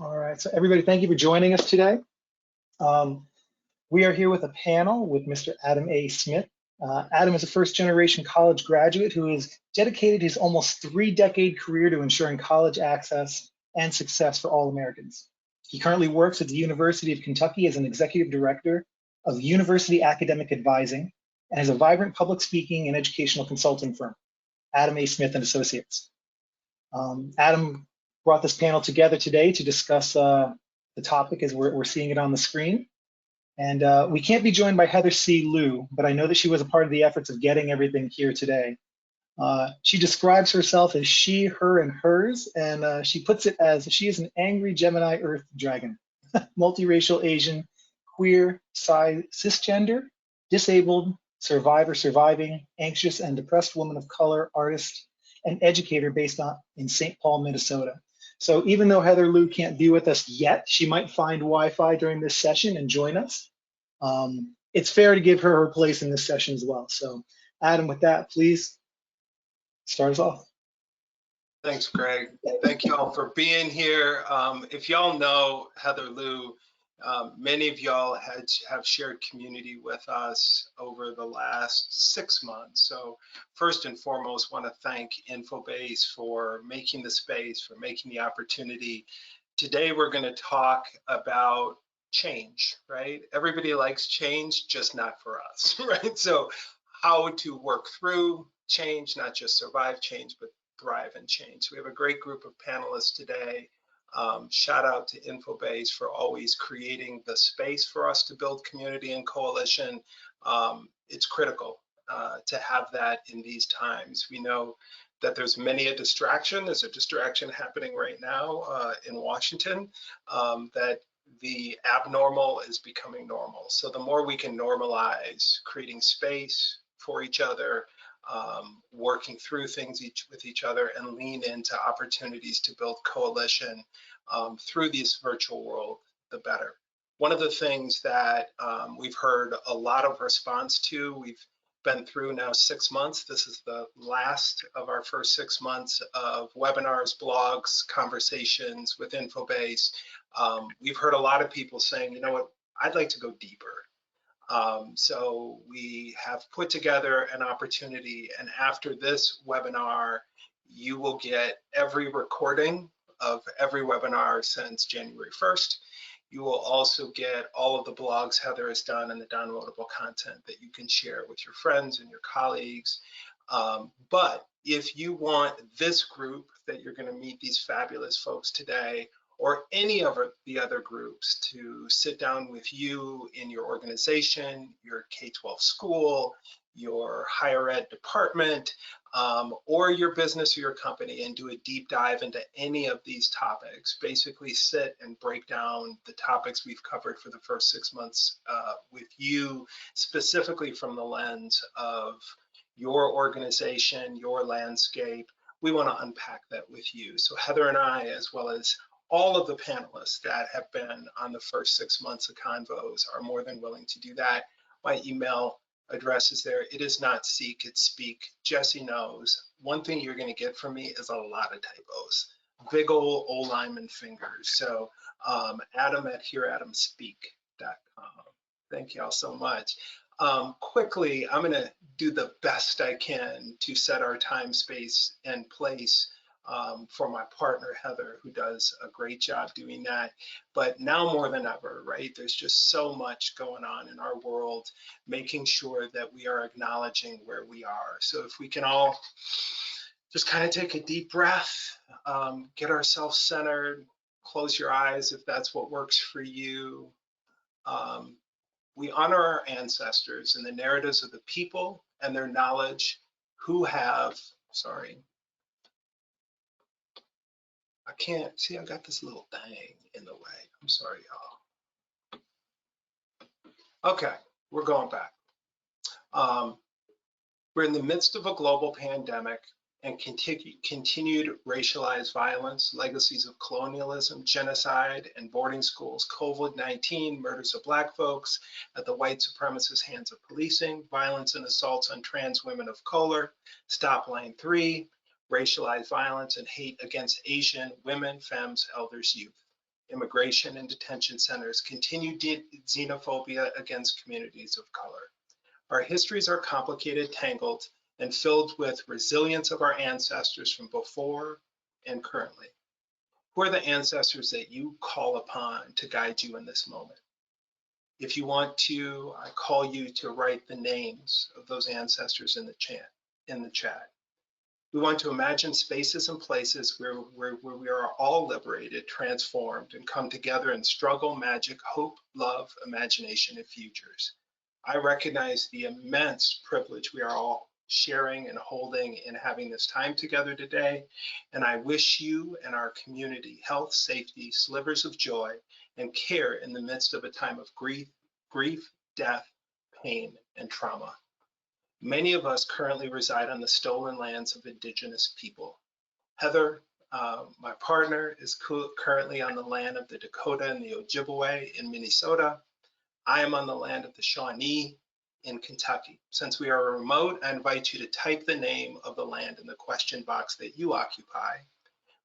All right, so everybody, thank you for joining us today. We are here with a panel with Mr. Adam A. Smith. Adam is a first-generation college graduate who has dedicated his almost 3-decade career to ensuring college access and success for all Americans. He currently works at the University of Kentucky as an executive director of University Academic Advising and has a vibrant public speaking and educational consulting firm, Adam A. Smith and Associates. Adam brought this panel together today to discuss the topic as we're seeing it on the screen. And we can't be joined by Heather C. Liu, but I know that she was a part of the efforts of getting everything here today. She describes herself as she, her, and hers, and she puts it as she is an angry Gemini Earth dragon, multiracial Asian, queer, cisgender, disabled, survivor, surviving, anxious and depressed woman of color, artist, and educator based in St. Paul, Minnesota. So even though Heather Liu can't be with us yet, she might find Wi-Fi during this session and join us. It's fair to give her her place in this session as well. So Adam, with that, please start us off. Thanks, Greg. Thank you all for being here. If y'all know Heather Liu, many of y'all have shared community with us over the last 6 months. So first and foremost, want to thank InfoBase for making the space, for making the opportunity. Today, we're going to talk about change, right? Everybody likes change, just not for us, right? So how to work through change, not just survive change, but thrive in change. So we have a great group of panelists today. Shout out to InfoBase for always creating the space for us to build community and coalition. It's critical to have that in these times. We know that there's many a distraction. There's a distraction happening right now in Washington that the abnormal is becoming normal. So the more we can normalize creating space for each other, working through things with each other, and lean into opportunities to build coalition through this virtual world, the better. One of the things that we've heard a lot of response to, we've been through now 6 months. This is the last of our first 6 months of webinars, blogs, conversations with InfoBase. We've heard a lot of people saying, you know what, I'd like to go deeper. So we have put together an opportunity, and after this webinar, you will get every recording of every webinar since January 1st. You will also get all of the blogs Heather has done and the downloadable content that you can share with your friends and your colleagues. But if you want this group that you're going to meet, these fabulous folks today, or any of the other groups, to sit down with you in your organization, your K-12 school, your higher ed department, or your business or your company, and do a deep dive into any of these topics. Basically sit and break down the topics we've covered for the first 6 months with you, specifically from the lens of your organization, your landscape. We want to unpack that with you. So Heather and I, as well as all of the panelists that have been on the first 6 months of Convos, are more than willing to do that. My email address is there. It is not seek, it's speak. Jesse knows. One thing you're going to get from me is a lot of typos. Big old Lyman fingers. So Adam at hereadamspeak.com. Thank you all so much. Quickly, I'm going to do the best I can to set our time, space, and place for my partner, Heather, who does a great job doing that. But now more than ever, right, there's just so much going on in our world, making sure that we are acknowledging where we are. So if we can all just kind of take a deep breath, get ourselves centered, close your eyes if that's what works for you. We honor our ancestors and the narratives of the people and their knowledge who have, sorry, I can't see, I got this little thing in the way. I'm sorry, y'all. Okay, we're going back. We're in the midst of a global pandemic and continued racialized violence, legacies of colonialism, genocide, and boarding schools, COVID-19, murders of Black folks at the white supremacist hands of policing, violence and assaults on trans women of color, Stop Line 3, racialized violence and hate against Asian women, femmes, elders, youth. immigration and detention centers, continued xenophobia against communities of color. Our histories are complicated, tangled, and filled with resilience of our ancestors from before and currently. Who are the ancestors that you call upon to guide you in this moment? If you want to, I call you to write the names of those ancestors in the chat. We want to imagine spaces and places where we are all liberated, transformed, and come together in struggle, magic, hope, love, imagination, and futures. I recognize the immense privilege we are all sharing and holding in having this time together today, and I wish you and our community health, safety, slivers of joy, and care in the midst of a time of grief, death, pain, and trauma. Many of us currently reside on the stolen lands of Indigenous people. Heather, my partner, is currently on the land of the Dakota and the Ojibwe in Minnesota. I am on the land of the Shawnee in Kentucky. Since we are remote, I invite you to type the name of the land in the question box that you occupy.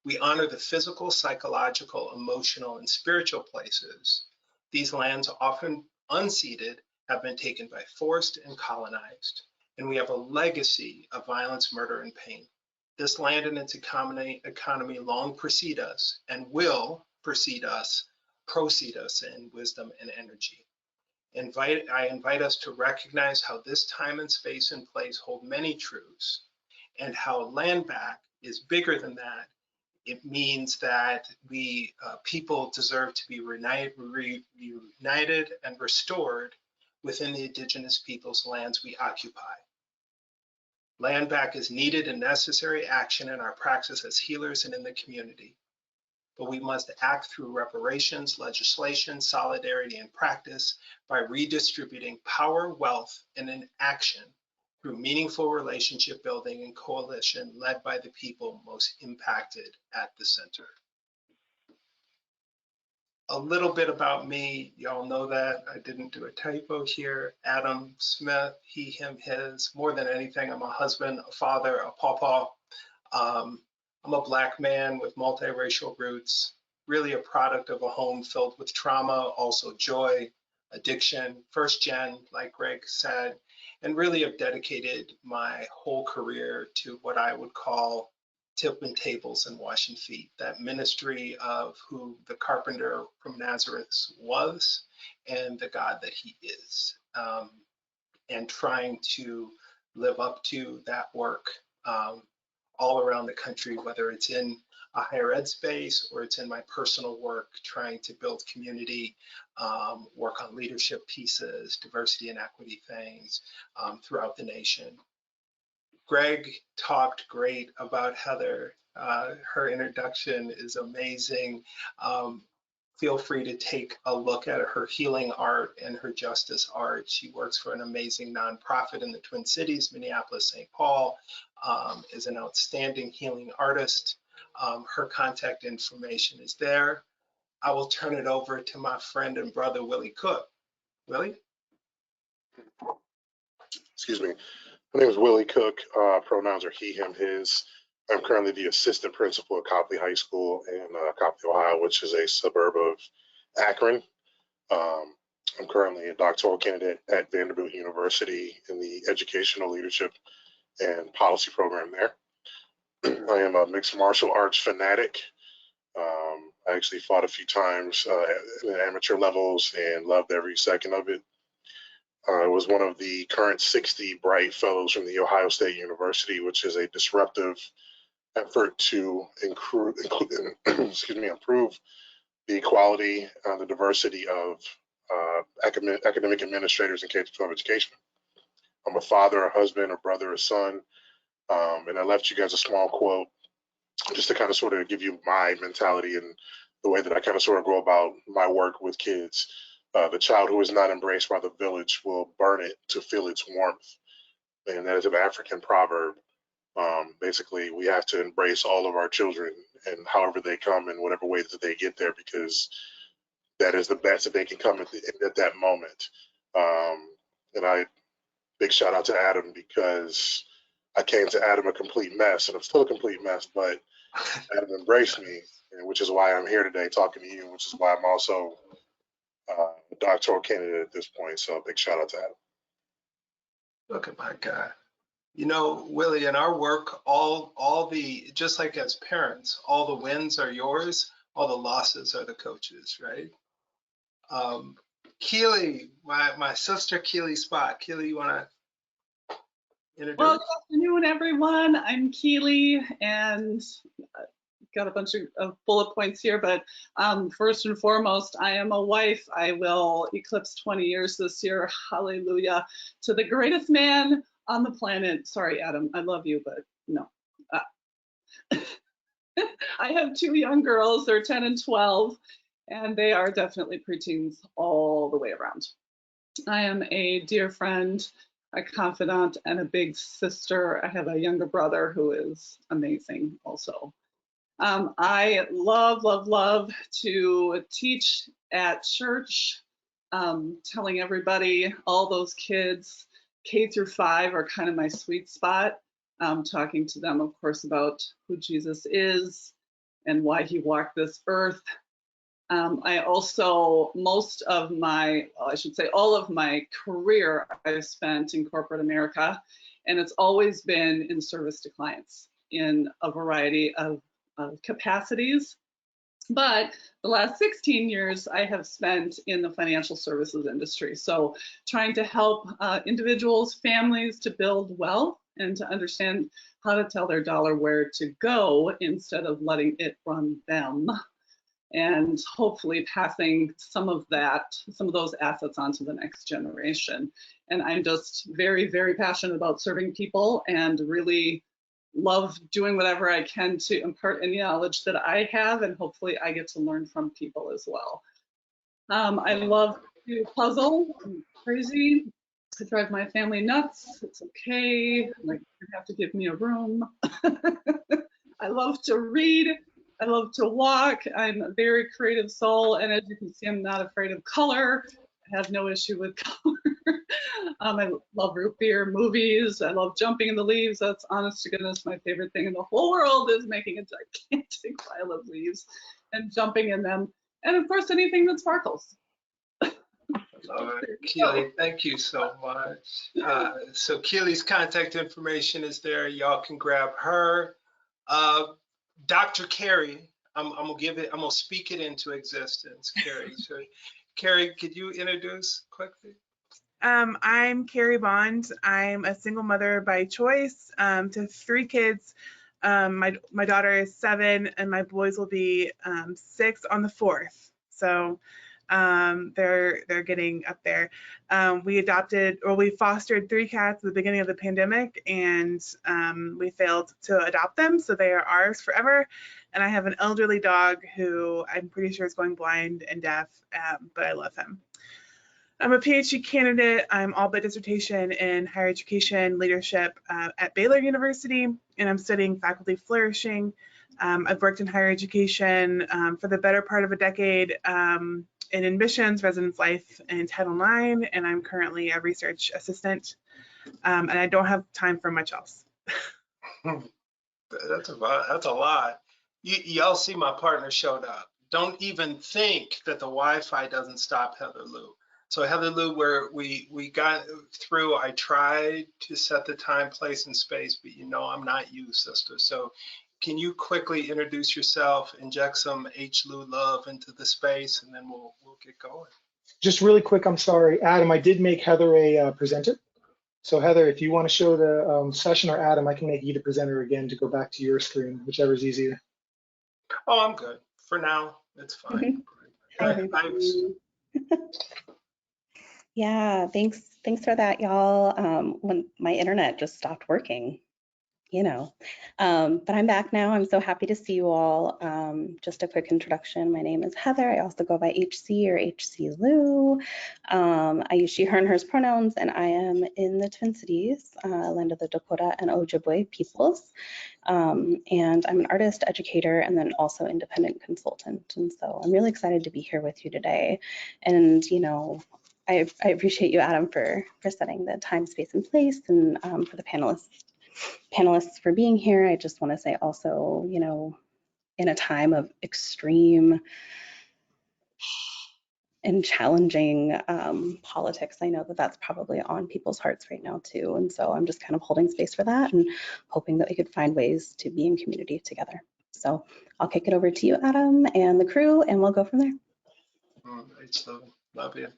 We honor the physical, psychological, emotional, and spiritual places. These lands, often unceded, have been taken by force and colonized. And we have a legacy of violence, murder, and pain. This land and its economy long precede us and will proceed us in wisdom and energy. I invite us to recognize how this time and space and place hold many truths, and how land back is bigger than that. It means that we people deserve to be reunited and restored within the Indigenous peoples' lands we occupy. Land back is needed and necessary action in our praxis as healers and in the community. But we must act through reparations, legislation, solidarity, and practice by redistributing power, wealth, and in action through meaningful relationship building and coalition led by the people most impacted at the center. A little bit about me, y'all know that I didn't do a typo here. Adam Smith, he, him, his. More than anything, I'm a husband, a father, a pawpaw. I'm a Black man with multiracial roots, really a product of a home filled with trauma, also joy, addiction, first gen, like Greg said, and really have dedicated my whole career to what I would call tipping tables and washing feet, that ministry of who the carpenter from Nazareth was and the God that he is, and trying to live up to that work all around the country, whether it's in a higher ed space or it's in my personal work, trying to build community, work on leadership pieces, diversity and equity things throughout the nation. Greg talked great about Heather. Her introduction is amazing. Feel free to take a look at her healing art and her justice art. She works for an amazing nonprofit in the Twin Cities, Minneapolis, St. Paul, is an outstanding healing artist. Her contact information is there. I will turn it over to my friend and brother, Willie Cook. Willie? Excuse me. My name is Willie Cook. Pronouns are he, him, his. I'm currently the assistant principal at Copley High School in Copley, Ohio, which is a suburb of Akron. I'm currently a doctoral candidate at Vanderbilt University in the educational leadership and policy program there. I am a mixed martial arts fanatic. I actually fought a few times at amateur levels and loved every second of it. I was one of the current 60 Bright Fellows from the Ohio State University, which is a disruptive effort to improve the quality and the diversity of academic administrators in K-12 education. I'm a father, a husband, a brother, a son, and I left you guys a small quote just to kind of sort of give you my mentality and the way that I kind of sort of go about my work with kids. The child who is not embraced by the village will burn it to feel its warmth. And that is an African proverb. Basically, we have to embrace all of our children and however they come in whatever way that they get there, because that is the best that they can come at that moment. And big shout out to Adam, because I came to Adam a complete mess, and I'm still a complete mess, but Adam embraced me, which is why I'm here today talking to you, which is why I'm also a doctoral candidate at this point. So big shout out to Adam. Look at my guy. You know, Willie, in our work, all the, just like as parents, all the wins are yours, all the losses are the coaches, right? Keely, my sister Keely Spot. Keely, you want to introduce? Well, good afternoon, everyone. I'm Keely, and got a bunch of bullet points here, but first and foremost, I am a wife. I will eclipse 20 years this year. Hallelujah. To the greatest man on the planet. Sorry, Adam, I love you, but no. I have 2 young girls. They're 10 and 12, and they are definitely preteens all the way around. I am a dear friend, a confidant, and a big sister. I have a younger brother who is amazing also. I love to teach at church, telling everybody, all those kids, K through 5 are kind of my sweet spot. Talking to them, of course, about who Jesus is and why he walked this earth. I also, most of my, well, I should say all of my career I've spent in corporate America, and it's always been in service to clients in a variety of capacities. But the last 16 years I have spent in the financial services industry. So trying to help individuals, families to build wealth and to understand how to tell their dollar where to go instead of letting it run them. And hopefully passing some of those assets on to the next generation. And I'm just very, very passionate about serving people and really love doing whatever I can to impart any knowledge that I have, and hopefully I get to learn from people as well. I love to puzzle. I'm crazy. I drive my family nuts. It's okay. Like, you have to give me a room. I love to read. I love to walk. I'm a very creative soul, and as you can see, I'm not afraid of color. I have no issue with color. I love root beer, movies. I love jumping in the leaves. That's, honest to goodness, my favorite thing in the whole world is making a gigantic pile of leaves and jumping in them. And of course, anything that sparkles. Keely, thank you so much. So Keely's contact information is there. Y'all can grab her. Dr. Carrie, I'm gonna speak it into existence, Carrie. So Carrie, could you introduce quickly? I'm Carrie Bond. I'm a single mother by choice to 3 kids. My daughter is 7 and my boys will be 6 on the 4th. So they're getting up there. We fostered 3 cats at the beginning of the pandemic, and we failed to adopt them, so they are ours forever. And I have an elderly dog who I'm pretty sure is going blind and deaf, but I love him. I'm a PhD candidate. I'm all but dissertation in higher education leadership at Baylor University, and I'm studying faculty flourishing. I've worked in higher education for the better part of a decade in admissions, residence life, and Title IX, and I'm currently a research assistant, and I don't have time for much else. That's a lot. Y'all see my partner showed up. Don't even think that the Wi-Fi doesn't stop Heather Lou. So Heather Lou, where we got through, I tried to set the time, place, and space, but you know I'm not you, sister. So can you quickly introduce yourself, inject some H. Lou love into the space, and then we'll get going. Just really quick, I'm sorry, Adam, I did make Heather a presenter. So Heather, if you want to show the session, or Adam, I can make you the presenter again to go back to your screen, whichever is easier. Oh, I'm good. For now, it's fine. Yeah, thanks for that, y'all. When my internet just stopped working, but I'm back now. I'm so happy to see you all. Just a quick introduction. My name is Heather. I also go by HC or HC Lou. I use she, her, and hers pronouns, and I am in the Twin Cities, land of the Dakota and Ojibwe peoples. And I'm an artist, educator, and then also independent consultant. And so I'm really excited to be here with you today. And, I appreciate you, Adam, for setting the time, space, and place, and for the panelists panelists for being here. I just want to say also, you know, in a time of extreme and challenging politics, I know that that's probably on people's hearts right now too. And so I'm just kind of holding space for that and hoping that we could find ways to be in community together. So I'll kick it over to you, Adam, and the crew, and we'll go from there. Love you.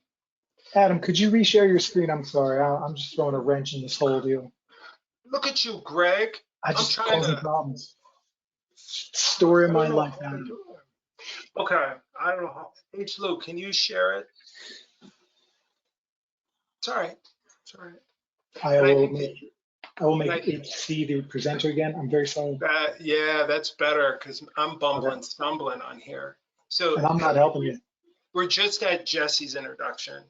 Adam, could you reshare your screen? I'm sorry, I'm just throwing a wrench in this whole deal. Look at you, Greg. I'm just trying causing to. problems. Story of I my don't know life, how to Adam. do it. Okay, I don't know how. H. Lou, can you share it? It's all right. It's all right. I And I will think make HC the presenter again. I'm very sorry. yeah, that's better because I'm bumbling, Okay. stumbling on here. So And I'm not helping you. we're just at Jesse's introduction.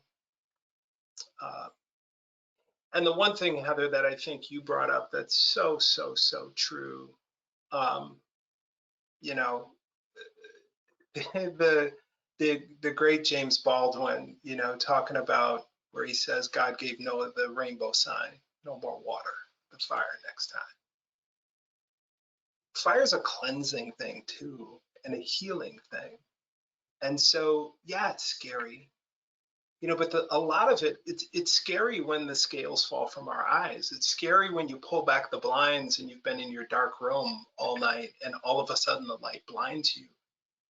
And the one thing, Heather, that I think you brought up that's so true, you know, the great James Baldwin, you know, talking about where he says God gave Noah the rainbow sign, no more water, the fire next time. Fire is a cleansing thing too, and a healing thing. And so, yeah, it's scary, you know, but a lot of it's scary when the scales fall from our eyes. It's scary when you pull back the blinds and you've been in your dark room all night and all of a sudden the light blinds you.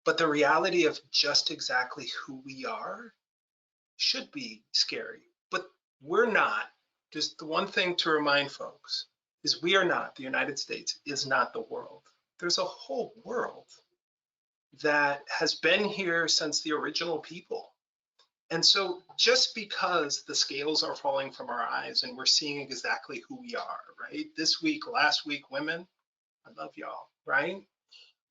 But the reality of just exactly who we are should be scary, but we're not. Just the one thing to remind folks is we are not, the United States is not the world. There's a whole world that has been here since the original people. And so just because the scales are falling from our eyes and we're seeing exactly who we are, right? This week, last week, women, I love y'all, right?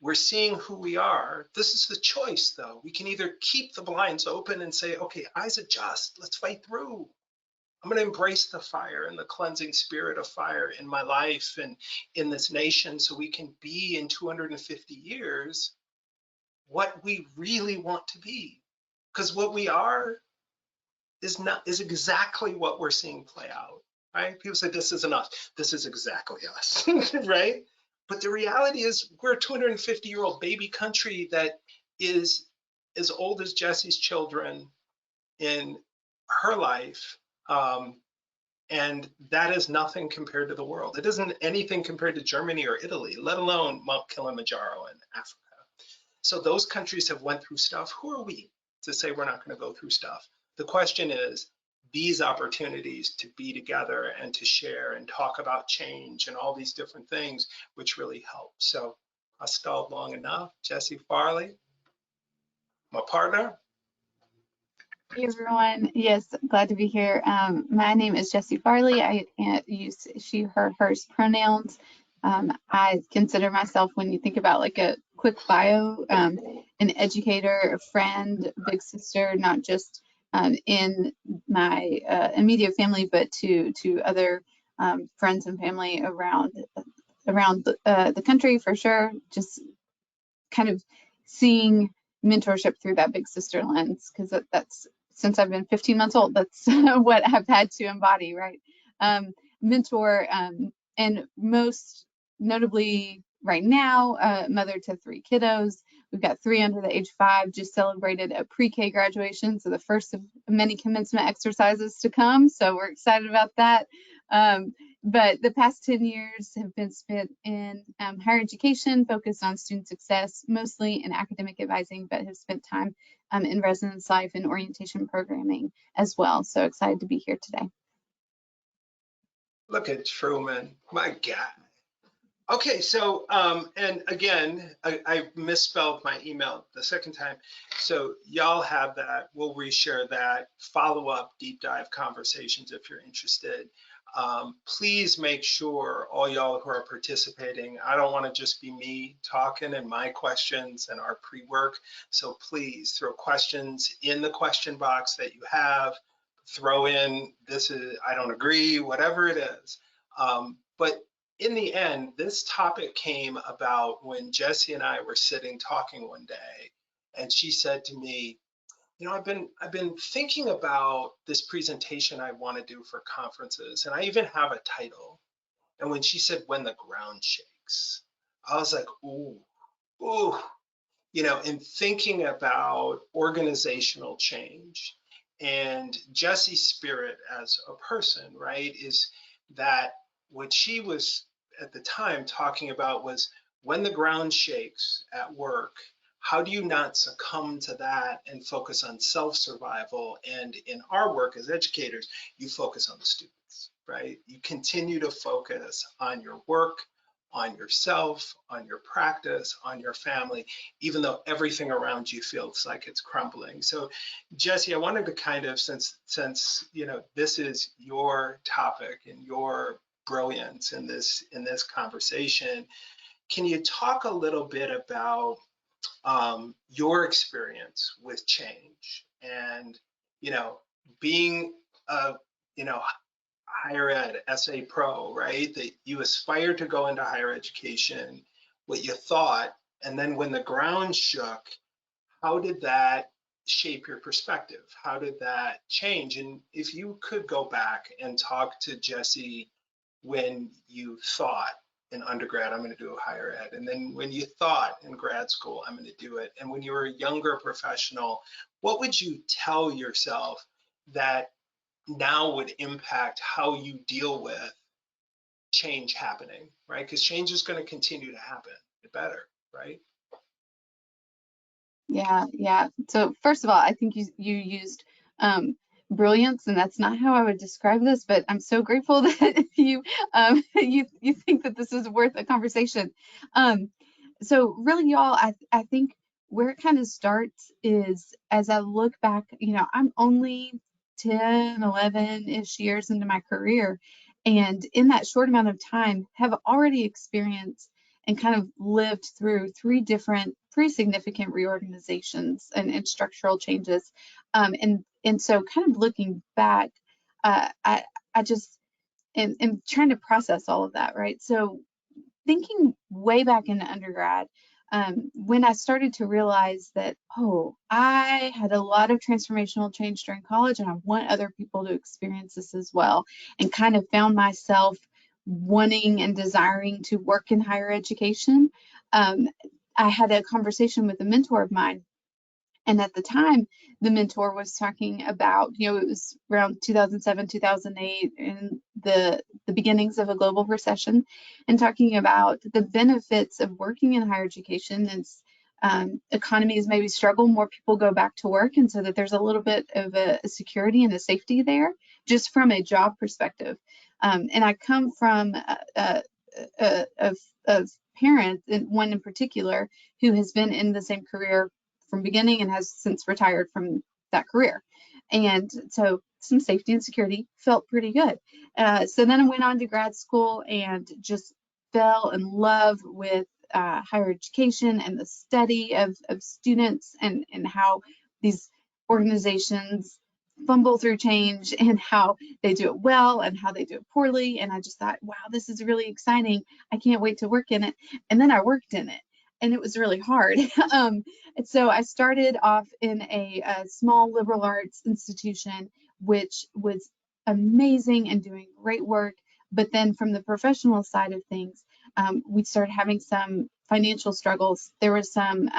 We're seeing who we are. This is the choice though. We can either keep the blinds open and say, okay, eyes adjust, let's fight through. I'm gonna embrace the fire and the cleansing spirit of fire in my life and in this nation so we can be in 250 years what we really want to be. Because what we are is exactly what we're seeing play out, right? People say this isn't us. This is exactly us, right? But the reality is we're a 250-year-old baby country that is as old as Jesse's children in her life. And that is nothing compared to the world. It isn't anything compared to Germany or Italy, let alone Mount Kilimanjaro in Africa. So those countries have went through stuff. Who are we to say we're not going to go through stuff? The question is these opportunities to be together and to share and talk about change and all these different things, which really help. So I stalled long enough. Jesse Farley, my partner. Hey everyone, yes, glad to be here. My name is Jessie Farley. I use she, her, hers pronouns. I consider myself, when you think about like a quick bio, an educator, a friend, big sister, not just in my immediate family, but to other friends and family around the country for sure. Just kind of seeing mentorship through that big sister lens, because that's since I've been 15 months old, that's what I've had to embody, right? Mentor, and most notably right now, mother to 3 kiddos. We've got 3 under the age 5, just celebrated a pre-K graduation, so the first of many commencement exercises to come, so we're excited about that. But the past 10 years have been spent in higher education, focused on student success, mostly in academic advising, but have spent time in residence life and orientation programming as well. So excited to be here today. Look at Truman, my God. Okay, so, and again, I misspelled my email the second time. So y'all have that, we'll reshare that, follow up, deep dive conversations if you're interested. Please make sure all y'all who are participating, I don't want to just be me talking and my questions and our pre-work. So please throw questions in the question box that you have, throw in, this is, I don't agree, whatever it is. But in the end, this topic came about when Jessie and I were sitting talking one day, and she said to me, you know, I've been thinking about this presentation I want to do for conferences, and I even have a title. And when she said, when the ground shakes, I was like, ooh, ooh, you know, in thinking about organizational change and Jesse's spirit as a person, right, is that what she was at the time talking about was when the ground shakes at work, how do you not succumb to that and focus on self-survival? And in our work as educators, you focus on the students, right? You continue to focus on your work, on yourself, on your practice, on your family, even though everything around you feels like it's crumbling. So Jesse, I wanted to kind of, since you know, this is your topic and your brilliance in this conversation, can you talk a little bit about your experience with change and, you know, being a, you know, higher ed, SA Pro, right? That you aspired to go into higher education, what you thought, and then when the ground shook, how did that shape your perspective? How did that change? And if you could go back and talk to Jesse when you thought in undergrad, I'm going to do higher ed, and then when you thought in grad school, I'm going to do it, and when you were a younger professional, what would you tell yourself that now would impact how you deal with change happening, right? Because change is going to continue to happen. It better, right? Yeah. So first of all, I think you used brilliance, and that's not how I would describe this, but I'm so grateful that you think that this is worth a conversation. So really, y'all, I think where it kind of starts is as I look back, you know, I'm only 10, 11-ish years into my career, and in that short amount of time have already experienced and kind of lived through 3 different pretty significant reorganizations and structural changes. And so kind of looking back, I just am trying to process all of that, right? So thinking way back into undergrad, when I started to realize that, oh, I had a lot of transformational change during college and I want other people to experience this as well, and kind of found myself wanting and desiring to work in higher education. I had a conversation with a mentor of mine, and at the time, the mentor was talking about, you know, it was around 2007, 2008, and the beginnings of a global recession, and talking about the benefits of working in higher education. And economies maybe struggle, more people go back to work, and so that there's a little bit of a security and a safety there, just from a job perspective. And I come from a parent, and one in particular, who has been in the same career from beginning and has since retired from that career. And so some safety and security felt pretty good. So then I went on to grad school and just fell in love with higher education and the study of students, and how these organizations fumble through change and how they do it well and how they do it poorly. And I just thought, wow, this is really exciting. I can't wait to work in it. And then I worked in it, and it was really hard. And so I started off in a small liberal arts institution, which was amazing and doing great work. But then from the professional side of things, we started having some financial struggles. There was some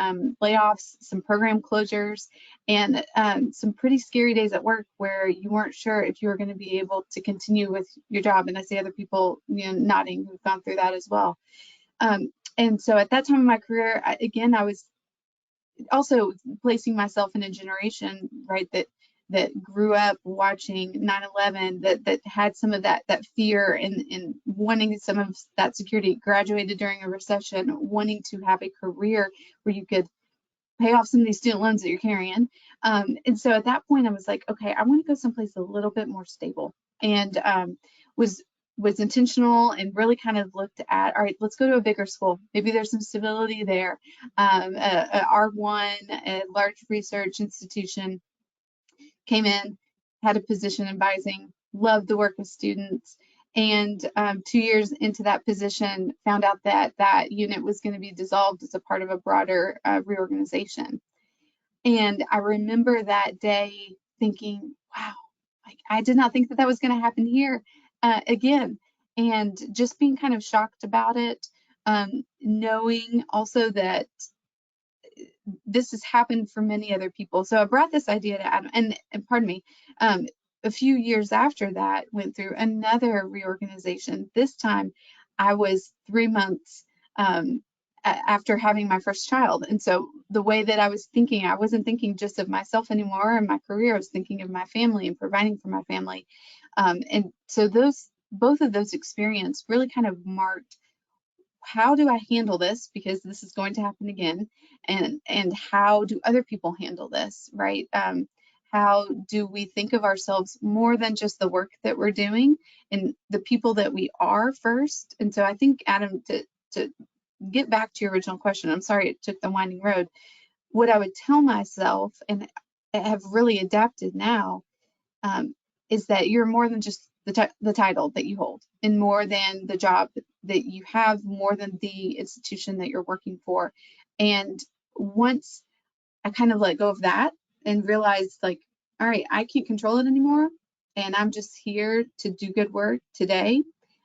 layoffs, some program closures, and some pretty scary days at work where you weren't sure if you were going to be able to continue with your job. And I see other people, you know, nodding who've gone through that as well. And so at that time in my career, I was also placing myself in a generation, right, that grew up watching 9/11, that had some of that fear and wanting some of that security, graduated during a recession, wanting to have a career where you could pay off some of these student loans that you're carrying. And so at that point, I was like, okay, I want to go someplace a little bit more stable, and was intentional and really kind of looked at, all right, let's go to a bigger school. Maybe there's some stability there. A R1, a large research institution, came in, had a position advising, loved the work with students. And 2 years into that position, found out that that unit was going to be dissolved as a part of a broader reorganization. And I remember that day thinking, wow, like I did not think that that was going to happen here again. and just being kind of shocked about it, knowing also that this has happened for many other people. So I brought this idea to Adam, and pardon me, a few years after that, went through another reorganization. This time I was 3 months after having my first child. And so the way that I was thinking, I wasn't thinking just of myself anymore and my career, I was thinking of my family and providing for my family. And so both of those experiences really kind of marked, how do I handle this, because this is going to happen again, and how do other people handle this, right? How do we think of ourselves more than just the work that we're doing and the people that we are first? And so I think, Adam, to get back to your original question, I'm sorry it took the winding road, what I would tell myself, and have really adapted now, is that you're more than just the title that you hold, and more than the job that you have, more than the institution that you're working for. And once I kind of let go of that and realized, like, all right, I can't control it anymore, and I'm just here to do good work today,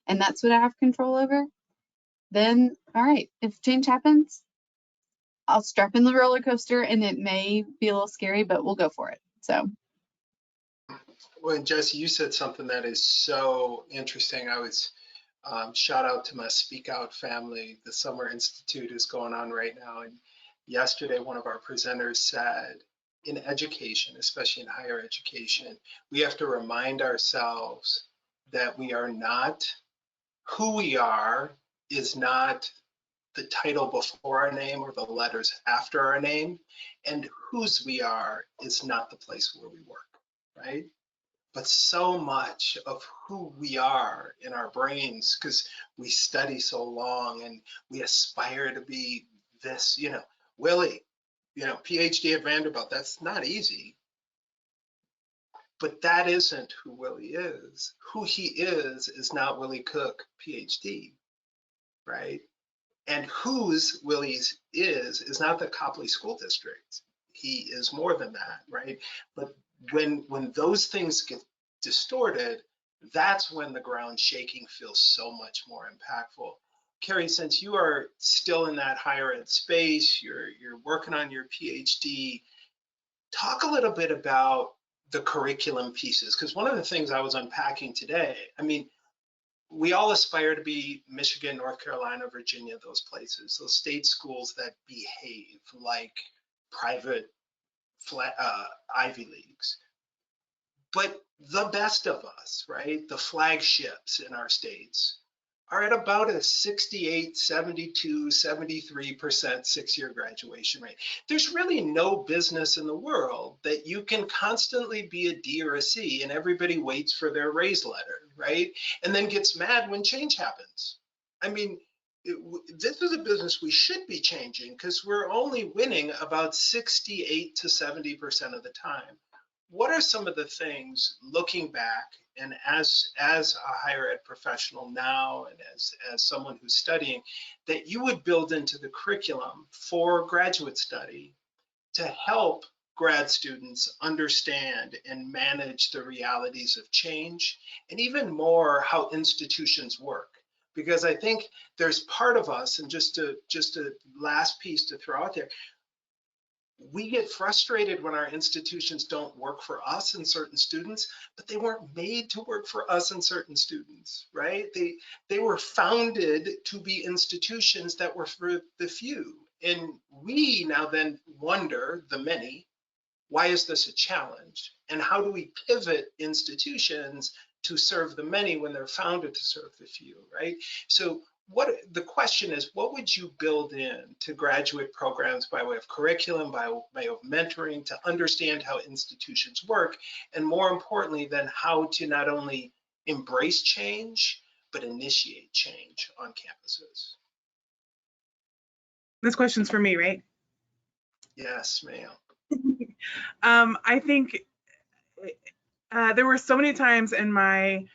and that's what I have control over, then all right, if change happens, I'll strap in the roller coaster, and it may be a little scary, but we'll go for it. So. Well, and Jesse, you said something that is so interesting. I was shout out to my Speak Out family. The Summer Institute is going on right now. And yesterday, one of our presenters said, in education, especially in higher education, we have to remind ourselves that we are not, who we are is not the title before our name or the letters after our name, and whose we are is not the place where we work, right? But so much of who we are in our brains, because we study so long and we aspire to be this, Willie, PhD at Vanderbilt, that's not easy. But that isn't who Willie is. Who he is not Willie Cook, PhD, right? And whose Willie's is not the Copley School District. He is more than that, right? But when those things get distorted, that's when the ground shaking feels so much more impactful. Carrie, since you are still in that higher ed space, you're working on your PhD, talk a little bit about the curriculum pieces, because one of the things I was unpacking today, I mean, we all aspire to be Michigan, North Carolina, Virginia, those places, those state schools that behave like private Ivy Leagues. But the best of us, right, the flagships in our states, are at about a 68, 72, 73% six-year graduation rate. There's really no business in the world that you can constantly be a D or a C and everybody waits for their raise letter, right? And then gets mad when change happens. I mean, this is a business we should be changing, because we're only winning about 68 to 70% of the time. What are some of the things, looking back, and as a higher ed professional now, and as someone who's studying, that you would build into the curriculum for graduate study to help grad students understand and manage the realities of change, and even more how institutions work? Because I think there's part of us, and just a last piece to throw out there, we get frustrated when our institutions don't work for us and certain students, but they weren't made to work for us and certain students, right? They were founded to be institutions that were for the few. And we now then wonder, the many, why is this a challenge? And how do we pivot institutions to serve the many when they're founded to serve the few, right? So the question is, what would you build in to graduate programs by way of curriculum, by way of mentoring, to understand how institutions work, and more importantly, then how to not only embrace change, but initiate change on campuses? This question's for me, right? Yes, ma'am. I think there were so many times in my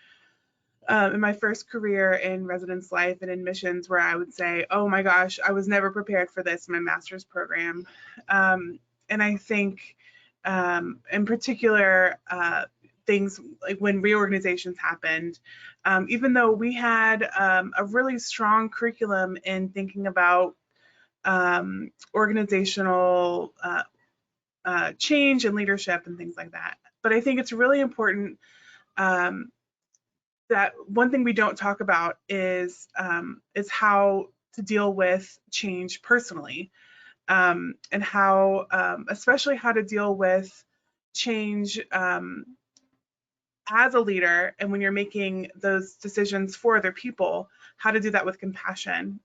first career in residence life and admissions where I would say, oh my gosh, I was never prepared for this in my master's program. And I think in particular, things like when reorganizations happened, even though we had a really strong curriculum in thinking about organizational change and leadership and things like that. But I think it's really important that one thing we don't talk about is how to deal with change personally, and how, especially how to deal with change as a leader, and when you're making those decisions for other people, how to do that with compassion.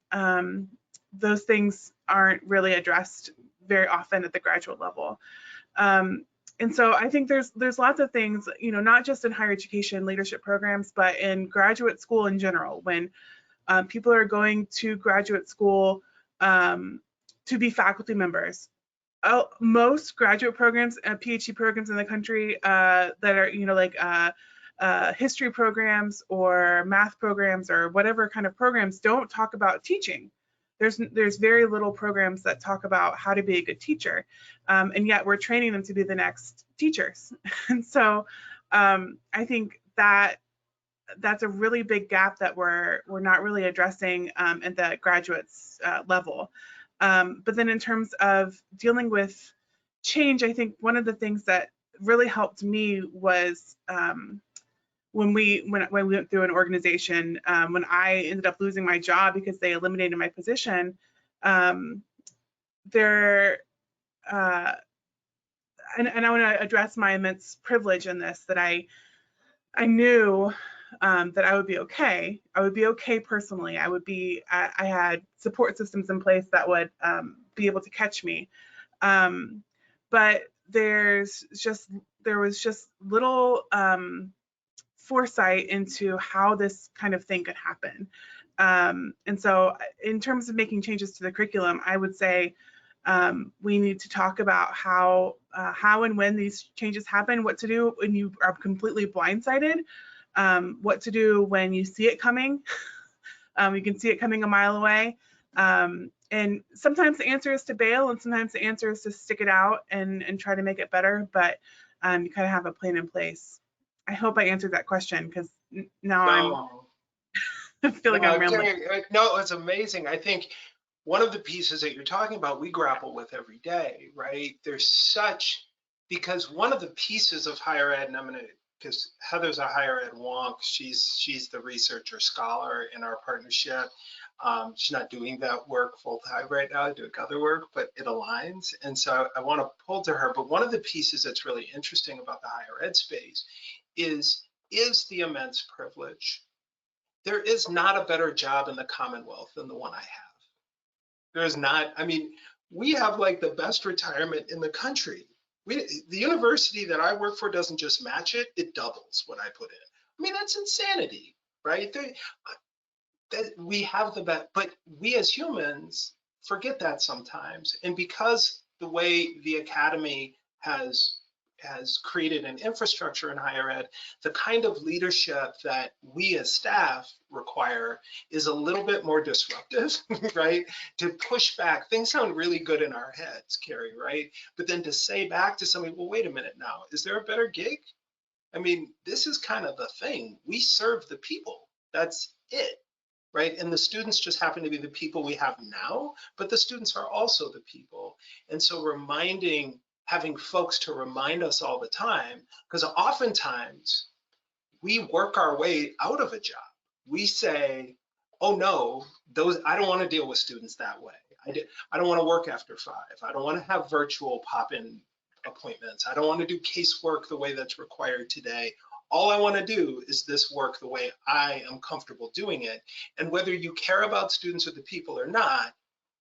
Those things aren't really addressed very often at the graduate level. And so I think there's lots of things, you know, not just in higher education leadership programs, but in graduate school in general, when people are going to graduate school to be faculty members. Most graduate programs, PhD programs in the country that are, you know, like history programs or math programs or whatever kind of programs don't talk about teaching. There's very little programs that talk about how to be a good teacher, and yet we're training them to be the next teachers. And so I think that's a really big gap that we're not really addressing at the graduates level. But then in terms of dealing with change, I think one of the things that really helped me was when we went through an organization, when I ended up losing my job because they eliminated my position, and I want to address my immense privilege in this, that I knew that I would be okay. I would be okay personally. I had support systems in place that would be able to catch me. But there was just little foresight into how this kind of thing could happen. And so in terms of making changes to the curriculum, I would say we need to talk about how and when these changes happen, what to do when you are completely blindsided, what to do when you see it coming. You can see it coming a mile away. And sometimes the answer is to bail, and sometimes the answer is to stick it out and try to make it better, but you kind of have a plan in place. I hope I answered that question, because now I feel like I'm rambling. No, it's amazing. I think one of the pieces that you're talking about, we grapple with every day, right? Because one of the pieces of higher ed, and I'm going to, because Heather's a higher ed wonk, she's the researcher scholar in our partnership. She's not doing that work full time right now, doing other work, but it aligns. And so I want to pull to her. But one of the pieces that's really interesting about the higher ed space is the immense privilege. There is not a better job in the Commonwealth than the one I have. There is not. I mean, we have like the best retirement in the country. The university that I work for doesn't just match it, it doubles what I put in. I mean, that's insanity, right? That we have the best, but we as humans forget that sometimes. And because the way the academy has created an infrastructure in higher ed, the kind of leadership that we as staff require is a little bit more disruptive, right? To push back. Things sound really good in our heads, Carrie, right? But then to say back to somebody, well, wait a minute now, is there a better gig? I mean, this is kind of the thing. We serve the people. That's it, right? And the students just happen to be the people we have now, but the students are also the people. And so having folks to remind us all the time, because oftentimes we work our way out of a job. We say, oh no, I don't want to deal with students that way. I don't want to work after 5. I don't want to have virtual pop-in appointments. I don't want to do casework the way that's required today. All I want to do is this work the way I am comfortable doing it. And whether you care about students or the people or not,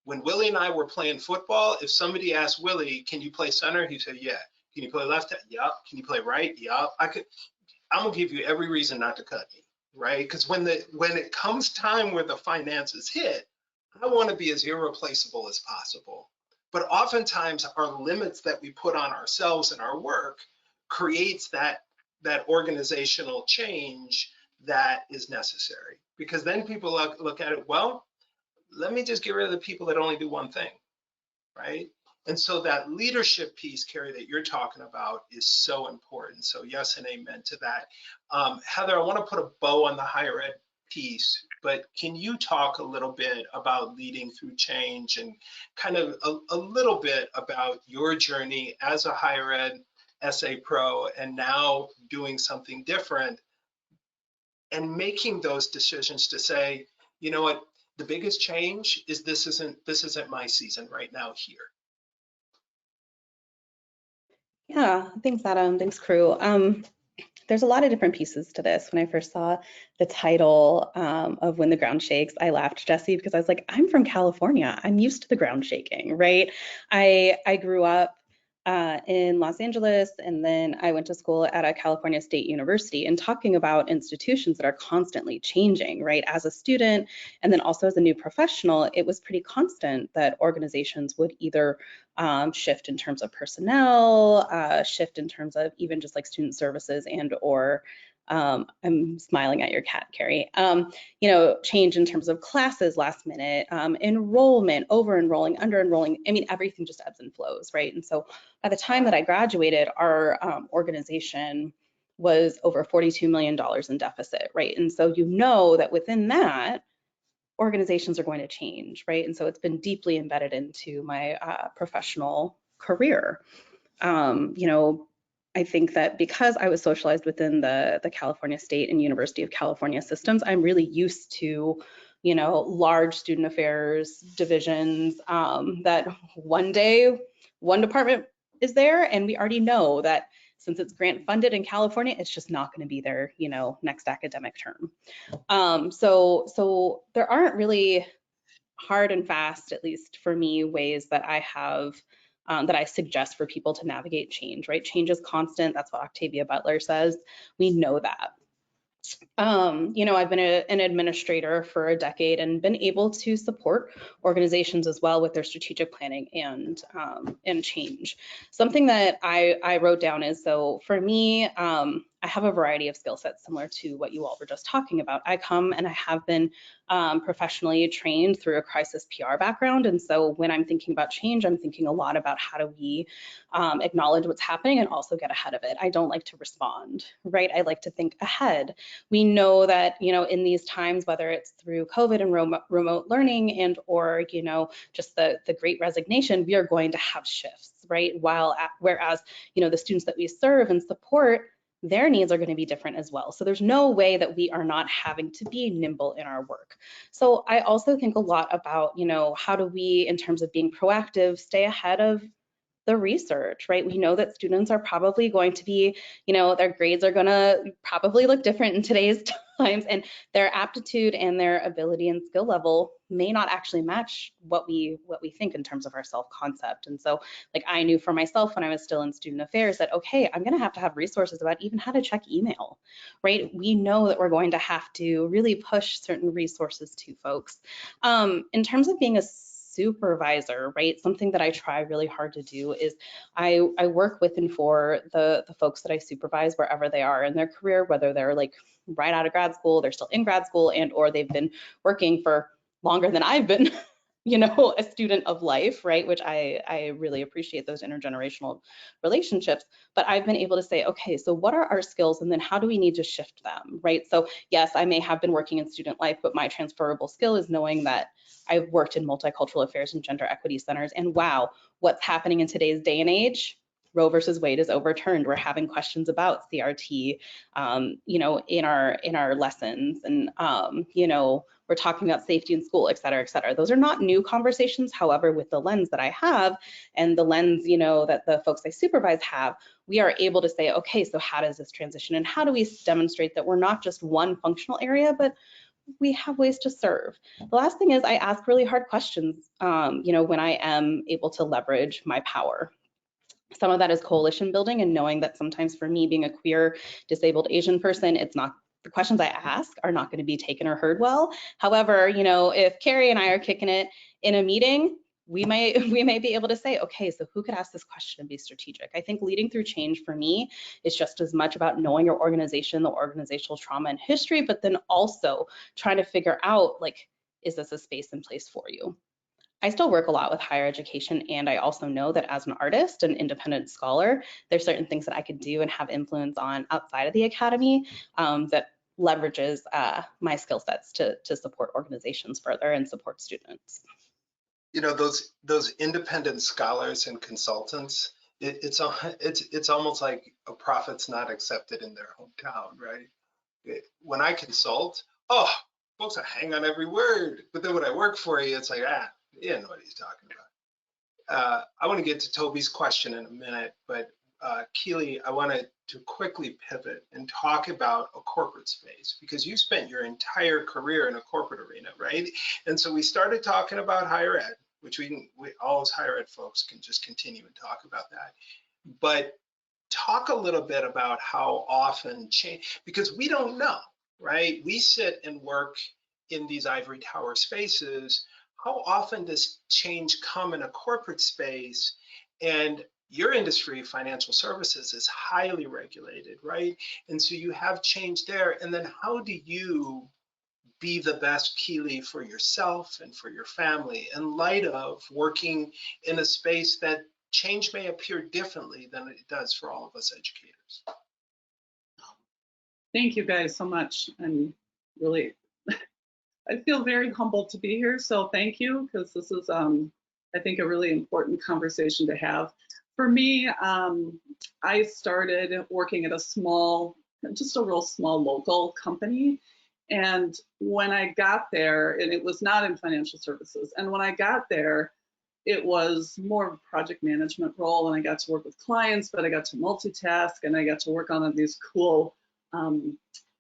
when Willie and I were playing football, if somebody asked Willie, can you play center? He said, yeah. Can you play left? Yup. Can you play right? Yup. I'm gonna give you every reason not to cut me, right? Because when it comes time where the finances hit, I want to be as irreplaceable as possible. But oftentimes our limits that we put on ourselves and our work creates that organizational change that is necessary. Because then people look at it, well, let me just get rid of the people that only do one thing, right? And so that leadership piece, Carrie, that you're talking about is so important. So yes and amen to that. Heather, I want to put a bow on the higher ed piece, but can you talk a little bit about leading through change and kind of a little bit about your journey as a higher ed SA pro and now doing something different and making those decisions to say, you know what, the biggest change is this isn't my season right now here. Yeah, thanks, Adam. Thanks, crew. There's a lot of different pieces to this. When I first saw the title of When the Ground Shakes, I laughed, Jesse, because I was like, I'm from California. I'm used to the ground shaking, right? I grew up in Los Angeles, and then I went to school at a California State University, and talking about institutions that are constantly changing, right? As a student, and then also as a new professional, it was pretty constant that organizations would either shift in terms of personnel, shift in terms of even just like student services and or I'm smiling at your cat, Carrie. Change in terms of classes last minute, enrollment, over enrolling, under enrolling. I mean, everything just ebbs and flows, right? And so by the time that I graduated, our organization was over $42 million in deficit, right? And so you know that within that, organizations are going to change, right? And so it's been deeply embedded into my professional career. I think that because I was socialized within the California State and University of California systems, I'm really used to, large student affairs divisions that one day one department is there, and we already know that since it's grant funded in California, it's just not going to be there, next academic term. So there aren't really hard and fast, at least for me, ways that I have that I suggest for people to navigate change, right? Change is constant. That's what Octavia Butler says. We know that. I've been an administrator for a decade and been able to support organizations as well with their strategic planning and change. Something that I wrote down is, so for me, I have a variety of skill sets similar to what you all were just talking about. I come and I have been professionally trained through a crisis PR background. And so when I'm thinking about change, I'm thinking a lot about how do we acknowledge what's happening and also get ahead of it. I don't like to respond, right? I like to think ahead. We know that, in these times, whether it's through COVID and remote learning and or, just the great resignation, we are going to have shifts, right? Whereas, the students that we serve and support, their needs are going to be different as well. So there's no way that we are not having to be nimble in our work. So I also think a lot about, how do we, in terms of being proactive, stay ahead of the research, right? We know that students are probably going to be, their grades are going to probably look different in today's times, and their aptitude and their ability and skill level may not actually match what we think in terms of our self-concept. And so, like, I knew for myself when I was still in student affairs that, okay, I'm going to have resources about even how to check email, right? We know that we're going to have to really push certain resources to folks. In terms of being a supervisor, right? Something that I try really hard to do is I work with and for the folks that I supervise wherever they are in their career, whether they're like right out of grad school, they're still in grad school, and or they've been working for longer than I've been, a student of life, right? Which I really appreciate those intergenerational relationships. But I've been able to say, okay, so what are our skills, and then how do we need to shift them, right? So yes, I may have been working in student life, but my transferable skill is knowing that I've worked in multicultural affairs and gender equity centers, and wow, what's happening in today's day and age? Roe versus Wade is overturned. We're having questions about CRT, in our lessons, and we're talking about safety in school, et cetera, et cetera. Those are not new conversations. However, with the lens that I have and the lens, that the folks I supervise have, we are able to say, okay, so how does this transition, and how do we demonstrate that we're not just one functional area, but we have ways to serve. The last thing is I ask really hard questions, when I am able to leverage my power. Some of that is coalition building and knowing that sometimes for me, being a queer, disabled Asian person, it's not, the questions I ask are not going to be taken or heard well. However, if Carrie and I are kicking it in a meeting, we may be able to say, okay, so who could ask this question and be strategic? I think leading through change for me is just as much about knowing your organization, the organizational trauma and history, but then also trying to figure out, like, is this a space and place for you? I still work a lot with higher education, and I also know that as an artist, an independent scholar, there's certain things that I could do and have influence on outside of the academy that leverages my skill sets to support organizations further and support students. You know, those independent scholars and consultants, it's almost like a prophet's not accepted in their hometown, right? When I consult, oh, folks, I hang on every word. But then when I work for you, it's like, you know what he's talking about. I want to get to Toby's question in a minute, but Keely, I wanted to quickly pivot and talk about a corporate space, because you spent your entire career in a corporate arena, right? And so we started talking about higher ed, which we all as higher ed folks can just continue and talk about that. But talk a little bit about how often change, because we don't know, right? We sit and work in these ivory tower spaces. How often does change come in a corporate space? And your industry, financial services, is highly regulated, right? And so you have change there. And then how do you be the best Keely for yourself and for your family in light of working in a space that change may appear differently than it does for all of us educators? Thank you guys so much. And really, I feel very humbled to be here. So thank you, because this is, I think, a really important conversation to have. For me, I started working at a small, just a real small local company. And when I got there, and it was not in financial services, and when I got there, it was more of a project management role, and I got to work with clients, but I got to multitask, and I got to work on these cool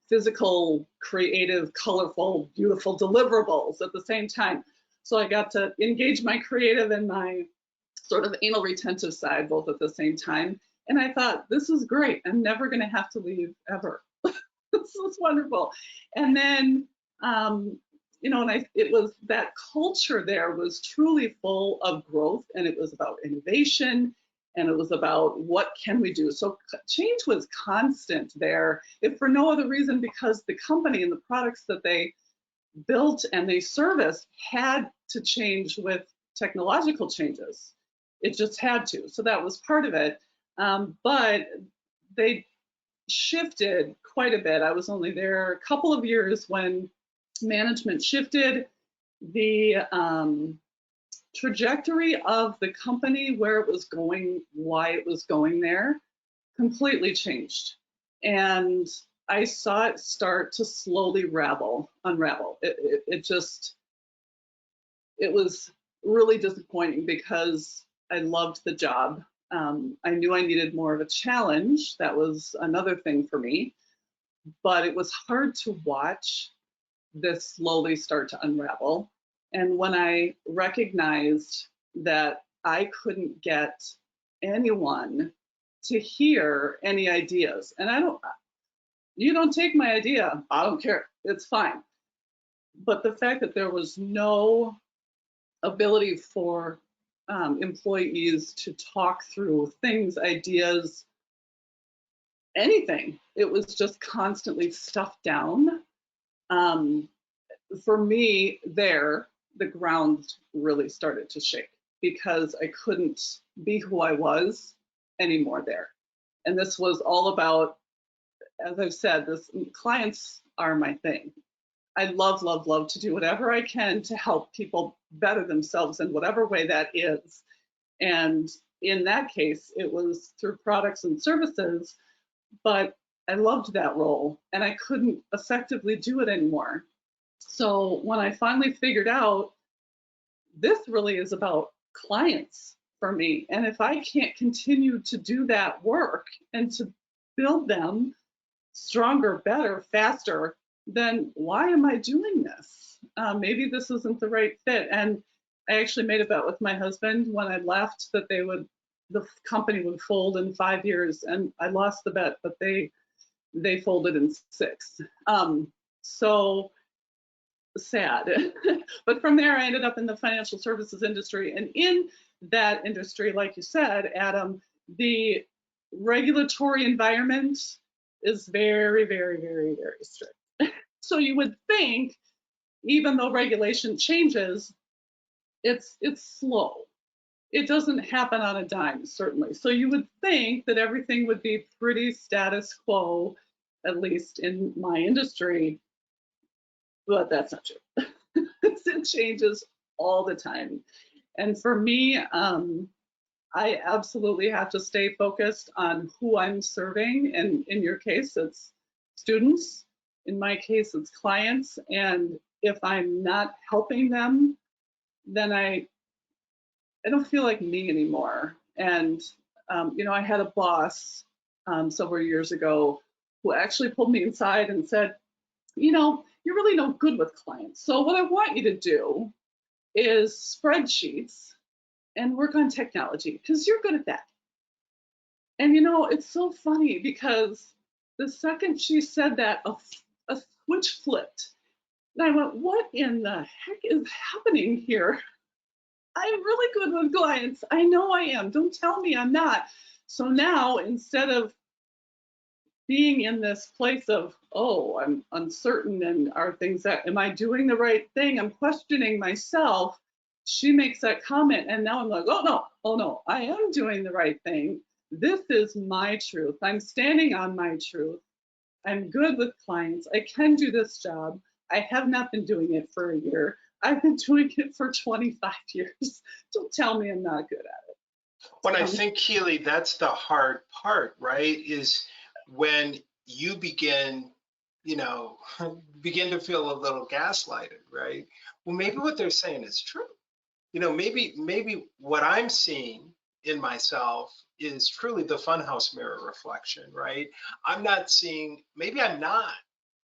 physical, creative, colorful, beautiful deliverables at the same time. So I got to engage my creative and my sort of anal retentive side both at the same time. And I thought, this is great. I'm never going to have to leave ever. This is wonderful. And then, you know, and it was that culture there was truly full of growth, and it was about innovation, and it was about what can we do. So change was constant there, if for no other reason because the company and the products that they built and they serviced had to change with technological changes. It just had to. So that was part of it. But they shifted quite a bit. I was only there a couple of years when management shifted. The trajectory of the company, where it was going, why it was going there, completely changed. And I saw it start to slowly unravel. It was really disappointing because I loved the job. I knew I needed more of a challenge. That was another thing for me. But it was hard to watch this slowly start to unravel. And when I recognized that I couldn't get anyone to hear any ideas, and you don't take my idea, I don't care, it's fine. But the fact that there was no ability for employees to talk through things, ideas, anything, it was just constantly stuffed down. For me there, the ground really started to shake because I couldn't be who I was anymore there. And this was all about, as I've said, clients are my thing. I love, love, love to do whatever I can to help people better themselves in whatever way that is. And in that case, it was through products and services, but I loved that role and I couldn't effectively do it anymore. So when I finally figured out this really is about clients for me, and if I can't continue to do that work and to build them stronger, better, faster, then why am I doing this? Maybe this isn't the right fit. And I actually made a bet with my husband when I left that the company would fold in 5 years, and I lost the bet, but they folded in 6. So sad. But from there, I ended up in the financial services industry. And in that industry, like you said, Adam, the regulatory environment is very, very, very, very strict. So you would think, even though regulation changes, it's slow. It doesn't happen on a dime, certainly. So you would think that everything would be pretty status quo, at least in my industry, but that's not true. It changes all the time. And for me, I absolutely have to stay focused on who I'm serving. And in your case, it's students. In my case, it's clients. And if I'm not helping them, then I don't feel like me anymore. And, you know, I had a boss several years ago who actually pulled me inside and said, you know, you're really no good with clients. So what I want you to do is spreadsheets and work on technology because you're good at that. And, you know, it's so funny because the second she said that, a switch flipped. And I went, what in the heck is happening here? I'm really good with clients. I know I am. Don't tell me I'm not. So now, instead of being in this place of, oh, I'm uncertain and are things that, am I doing the right thing? I'm questioning myself. She makes that comment and now I'm like, oh no, I am doing the right thing. This is my truth. I'm standing on my truth. I'm good with clients. I can do this job. I have not been doing it for a year. I've been doing it for 25 years. Don't tell me I'm not good at it. When I think, Keely, that's the hard part, right? Is when you begin, you know, begin to feel a little gaslighted, right? Well, maybe what they're saying is true. You know, maybe what I'm seeing in myself is truly the funhouse mirror reflection, right? I'm not seeing, maybe I'm not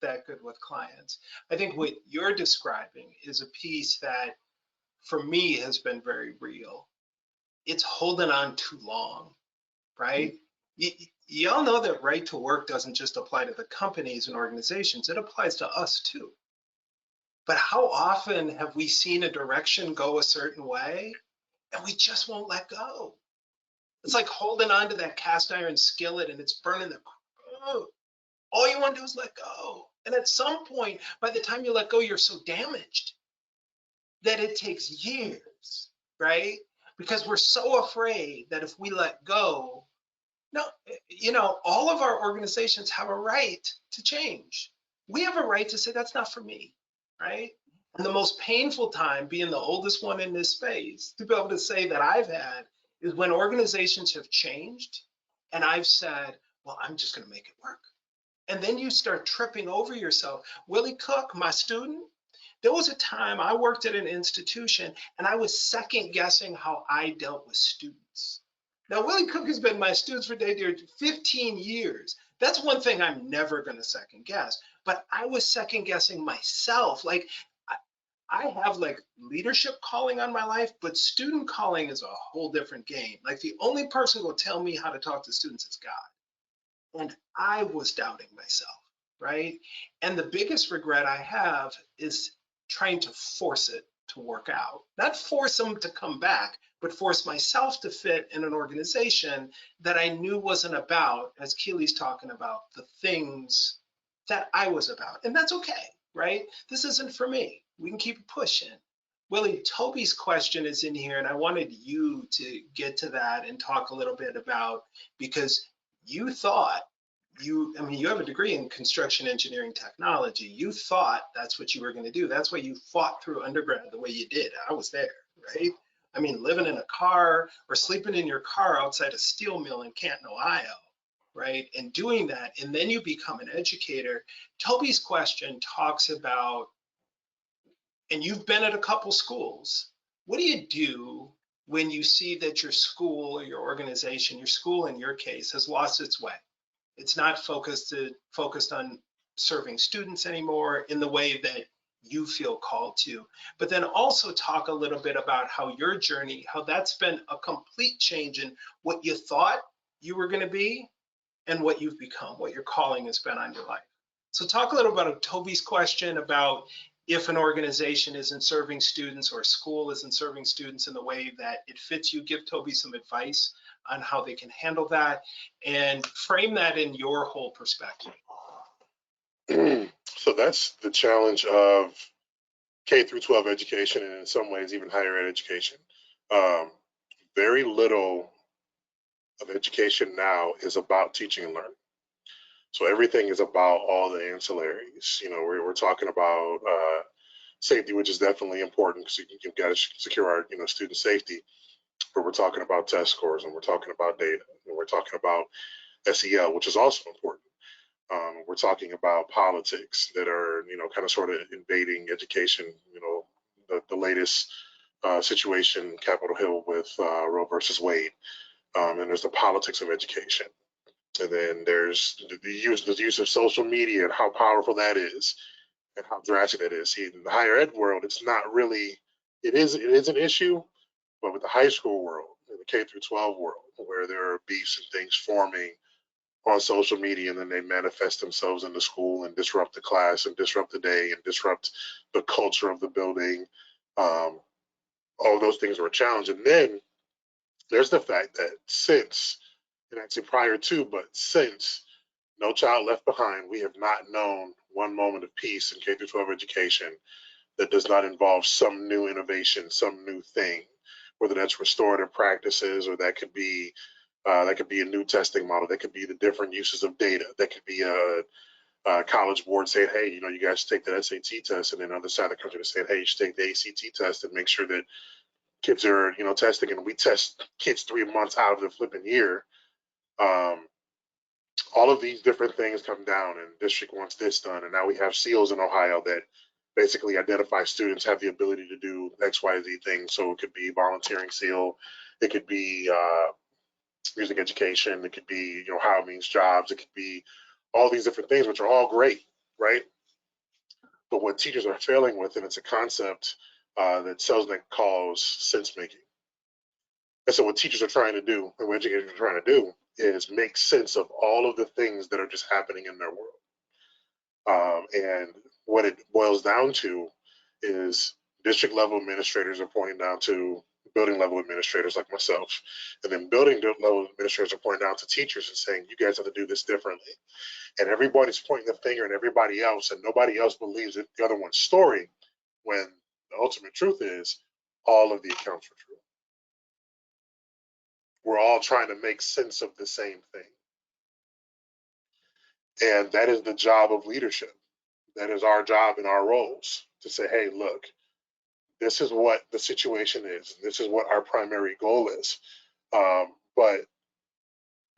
that good with clients. I think what you're describing is a piece that for me has been very real. It's holding on too long, right? Y'all know that right to work doesn't just apply to the companies and organizations, it applies to us too. But how often have we seen a direction go a certain way and we just won't let go? It's like holding on to that cast iron skillet and it's burning the, oh, all you want to do is let go. And at some point, by the time you let go, you're so damaged that it takes years, right? Because we're so afraid that if we let go, no, you know, all of our organizations have a right to change. We have a right to say that's not for me, right? And the most painful time, being the oldest one in this space, to be able to say that I've had is when organizations have changed and I've said, well, I'm just going to make it work. And then you start tripping over yourself. Willie Cook, my student, there was a time I worked at an institution and I was second guessing how I dealt with students. Now, Willie Cook has been my students for 15 years. That's one thing I'm never going to second guess. But I was second guessing myself. Like, I have like leadership calling on my life, but student calling is a whole different game. Like, the only person who will tell me how to talk to students is God. And I was doubting myself, right? And the biggest regret I have is trying to force it to work out. Not force them to come back, but force myself to fit in an organization that I knew wasn't about, as Keely's talking about, the things that I was about. And that's okay, right? This isn't for me. We can keep pushing. Willie, Toby's question is in here, and I wanted you to get to that and talk a little bit about, because you thought you have a degree in construction engineering technology. You thought that's what you were going to do. That's why you fought through undergrad the way you did. I was there, right? I mean, living in a car or sleeping in your car outside a steel mill in Canton, Ohio, right? And doing that, and then you become an educator. Toby's question talks about, and you've been at a couple schools, what do you do when you see that your school or your organization, your school in your case, has lost its way? It's not focused on serving students anymore in the way that you feel called to. But then also talk a little bit about how your journey, how that's been a complete change in what you thought you were going to be and what you've become, what your calling has been on your life. So talk a little about Toby's question about if an organization isn't serving students or a school isn't serving students in the way that it fits you. Give Toby some advice on how they can handle that and frame that in your whole perspective. So that's the challenge of K through 12 education, and in some ways even higher ed education. Very little of education now is about teaching and learning. So everything is about all the ancillaries. You know, we're talking about safety, which is definitely important because you've got to secure our, you know, student safety. But we're talking about test scores, and we're talking about data, and we're talking about SEL, which is also important. We're talking about politics that are, you know, kind of sort of invading education. You know, the latest situation, Capitol Hill with Roe versus Wade, and there's the politics of education. And then there's the use of social media and how powerful that is and how drastic that is. See, in the higher ed world, it's not really, it is an issue, but with the high school world, in the K through 12 world, where there are beefs and things forming on social media, and then they manifest themselves in the school and disrupt the class and disrupt the day and disrupt the culture of the building. All those things are a challenge. And then there's the fact that since, and actually prior to, but since No Child Left Behind, we have not known one moment of peace in K through 12 education that does not involve some new innovation, some new thing, whether that's restorative practices, or that could be a new testing model, that could be the different uses of data, that could be a college board saying, hey, you know, you guys take that SAT test, and then on the other side of the country saying, hey, you should take the ACT test and make sure that kids are, you know, testing, and we test kids 3 months out of the flipping year. All of these different things come down, and district wants this done, and now we have SEALs in Ohio that basically identify students have the ability to do X, Y, Z things. So it could be volunteering SEAL, it could be music education, it could be, you know, how it means jobs, it could be all these different things, which are all great, right? But what teachers are failing with, and it's a concept that Selznick calls sense making. And so what teachers are trying to do, and what educators are trying to do, is make sense of all of the things that are just happening in their world. And what it boils down to is district level administrators are pointing down to building level administrators like myself. And then building level administrators are pointing down to teachers and saying, you guys have to do this differently. And everybody's pointing the finger at everybody else, and nobody else believes the other one's story, when the ultimate truth is all of the accounts are true. We're all trying to make sense of the same thing. And that is the job of leadership. That is our job in our roles, to say, hey, look, this is what the situation is. This is what our primary goal is. But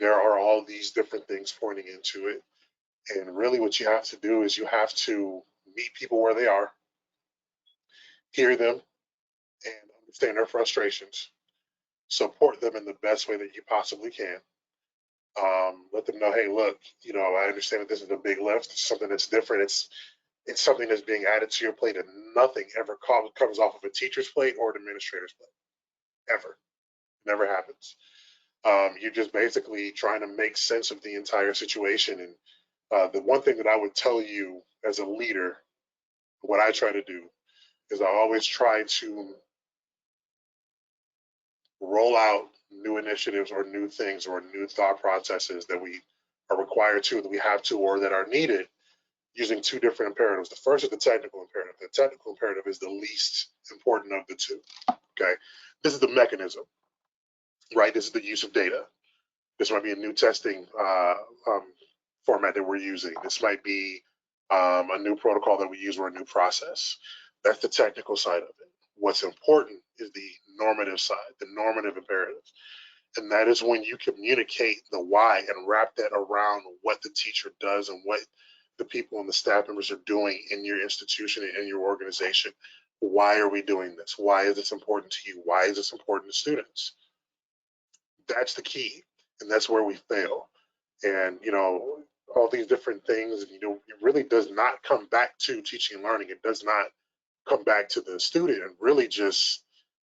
there are all these different things pointing into it. And really what you have to do is you have to meet people where they are, hear them, and understand their frustrations, support them in the best way that you possibly can. Let them know, hey, look, you know, I understand that this is a big lift. It's something that's different. It's something that's being added to your plate, and nothing ever comes off of a teacher's plate or an administrator's plate, ever. Never happens. You're just basically trying to make sense of the entire situation. And the one thing that I would tell you as a leader, what I try to do is I always try to roll out new initiatives or new things or new thought processes that we are required to, that we have to, or that are needed, using two different imperatives. The first is the technical imperative. The technical imperative is the least important of the two. Okay, this is the mechanism, right? This is the use of data. This might be a new testing format that we're using. This might be a new protocol that we use or a new process. That's the technical side of it. What's important is the normative side, the normative imperative. And that is when you communicate the why and wrap that around what the teacher does and what the people and the staff members are doing in your institution and in your organization. Why are we doing this? Why is this important to you? Why is this important to students? That's the key. And that's where we fail. And, you know, all these different things, you know, it really does not come back to teaching and learning. It does not come back to the student. It really just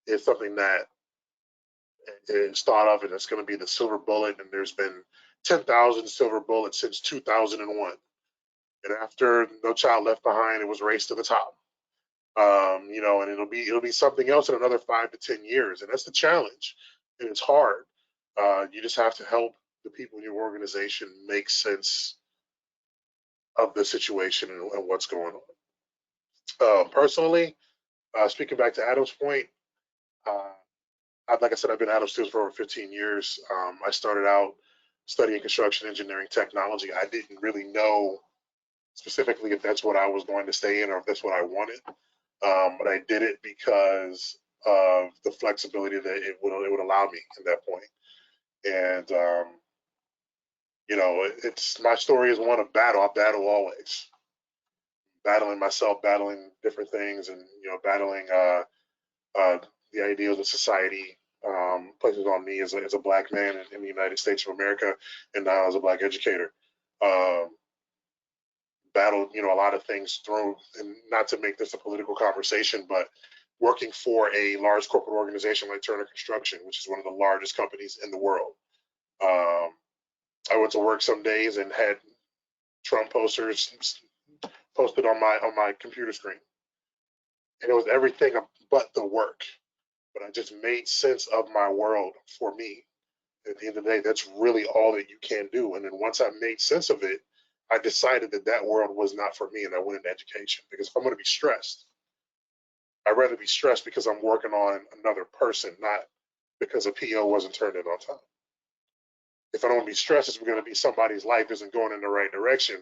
is something that is thought of, and it's going to be the silver bullet. And there's been 10,000 silver bullets since 2001. And after No Child Left Behind, it was Race to the Top. You know, and it'll be something else in another 5 to 10 years. And that's the challenge. And it's hard. You just have to help the people in your organization make sense of the situation and what's going on. Personally, Speaking back to Adam's point, like I said, I've been Adam's student for over 15 years. I started out studying construction engineering technology. I didn't really know specifically if that's what I was going to stay in or if that's what I wanted. But I did it because of the flexibility that it would allow me at that point. And you know, it's my story is one of battle. I battle always, battling myself, battling different things, and you know, battling the ideals of society places on me as a black man in the United States of America, and now as a black educator. Battled, you know, a lot of things through, and not to make this a political conversation, but working for a large corporate organization like Turner Construction, which is one of the largest companies in the world. I went to work some days and had Trump posters posted on my computer screen, and it was everything but the work. But I just made sense of my world for me. At the end of the day, that's really all that you can do. And then once I made sense of it, I decided that that world was not for me, and I went into education. Because if I'm going to be stressed, I'd rather be stressed because I'm working on another person, not because a PO wasn't turned in on time. If I don't want to be stressed, it's going to be somebody's life isn't going in the right direction,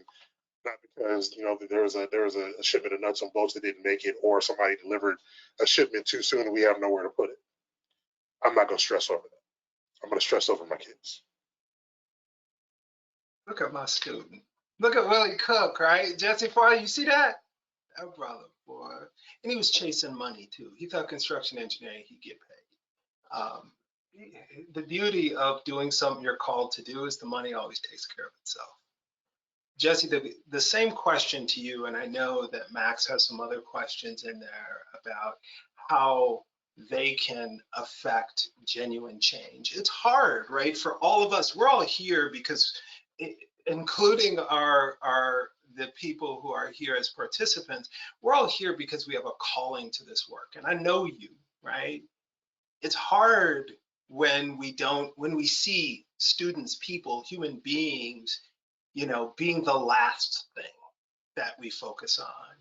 not because, you know, there was a shipment of nuts and bolts that didn't make it, or somebody delivered a shipment too soon and we have nowhere to put it. I'm not going to stress over that. I'm going to stress over my kids. Look at my student. Look at Willie Cook, right? Jesse Farley, you see that? That brother, boy. And he was chasing money too. He thought construction engineering, he'd get paid. The beauty of doing something you're called to do is the money always takes care of itself. Jesse, the same question to you, and I know that Max has some other questions in there about how they can affect genuine change. It's hard, right? For all of us, we're all here because, including the people who are here as participants, we're all here because we have a calling to this work. And I know you, right? It's hard when we see students, people, human beings, you know, being the last thing that we focus on,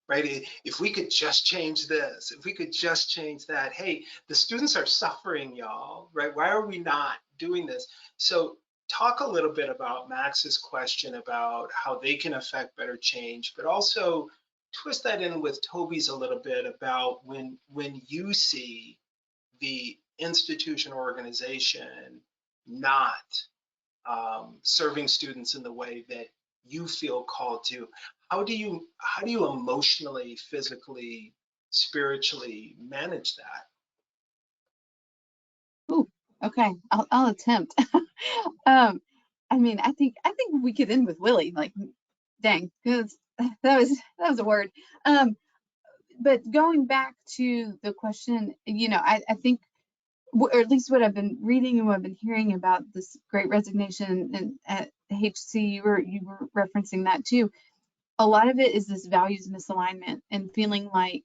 right? If we could just change this, if we could just change that, hey, the students are suffering, y'all, right? Why are we not doing this? So talk a little bit about Max's question about how they can affect better change, but also twist that in with Toby's a little bit about when you see the institution or organization not serving students in the way that you feel called to. How do you emotionally, physically, spiritually manage that? Ooh, okay, I'll attempt. I mean, I think we could end with Willie. Like, dang, that was a word. But going back to the question, you know, I think, or at least what I've been reading and what I've been hearing about this Great Resignation and at HC, you were referencing that too. A lot of it is this values misalignment and feeling like,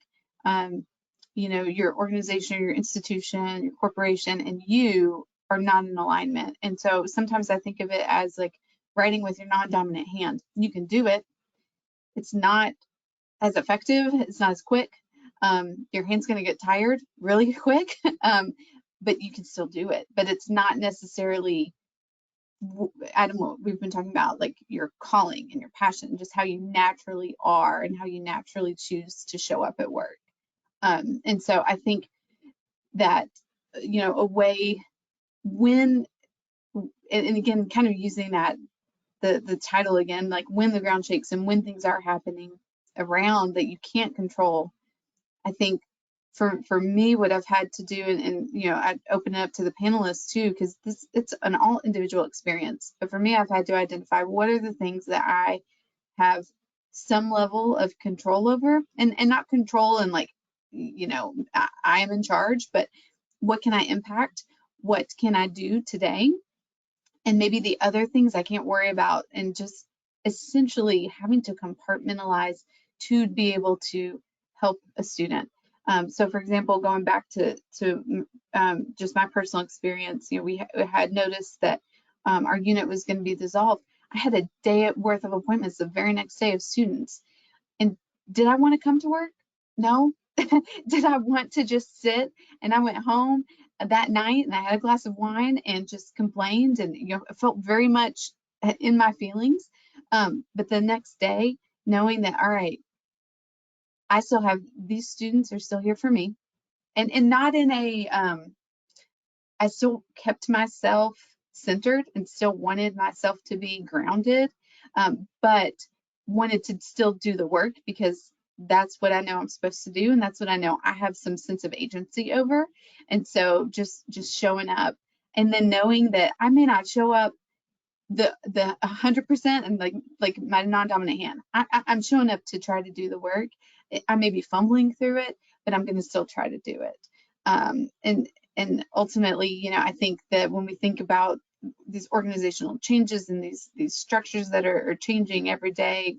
you know, your organization, your institution, your corporation, and you are not in alignment. And so sometimes I think of it as like writing with your non-dominant hand. You can do it. It's not as effective. It's not as quick. Your hand's going to get tired really quick, but you can still do it. But it's not necessarily, Adam, what we've been talking about, like your calling and your passion, just how you naturally are and how you naturally choose to show up at work. And so I think that, you know, a way when, and again, kind of using that, the title again, like when the ground shakes and when things are happening around that you can't control. I think for me, what I've had to do, and you know, I'd open it up to the panelists too, because it's an all individual experience. But for me, I've had to identify what are the things that I have some level of control over, and not control and like, you know, I am in charge, but what can I impact? What can I do today? And maybe the other things I can't worry about, and just essentially having to compartmentalize to be able to help a student. So for example, going back to just my personal experience, you know, we had noticed that our unit was going to be dissolved. I had a day worth of appointments the very next day of students. And did I want to come to work? No. did I want to just sit? And I went home that night and I had a glass of wine and just complained, and I felt very much in my feelings. But the next day, knowing that, all right, I still have these students are still here for me, and not in a I still kept myself centered and still wanted myself to be grounded, but wanted to still do the work because that's what I know I'm supposed to do, and that's what I know I have some sense of agency over. And so just showing up, and then knowing that I may not show up the 100% and like my non-dominant hand. I'm showing up to try to do the work. I may be fumbling through it, but I'm going to still try to do it. And ultimately, I think that when we think about these organizational changes and these structures that are changing every day,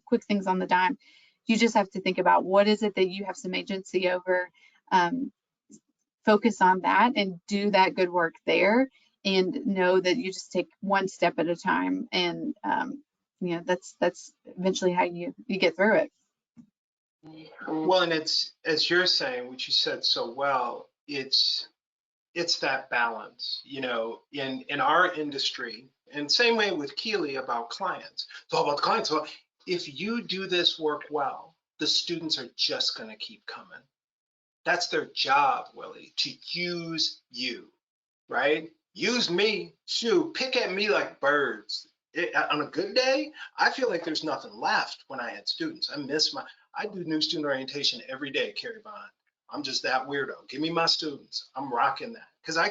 quick things on the dime, you just have to think about what is it that you have some agency over. Focus on that and do that good work there, and know that you just take one step at a time, and that's eventually how you get through it. Well, and it's, as you're saying, which you said so well, it's that balance, in our industry, and same way with Keeley about clients. It's all about the clients. So if you do this work well, the students are just going to keep coming. That's their job, Willie, to use you, right? Use me, shoot, pick at me like birds. On a good day, I feel like there's nothing left when I had students. I do new student orientation every day, Carrie Bond. I'm just that weirdo. Give me my students. I'm rocking that because I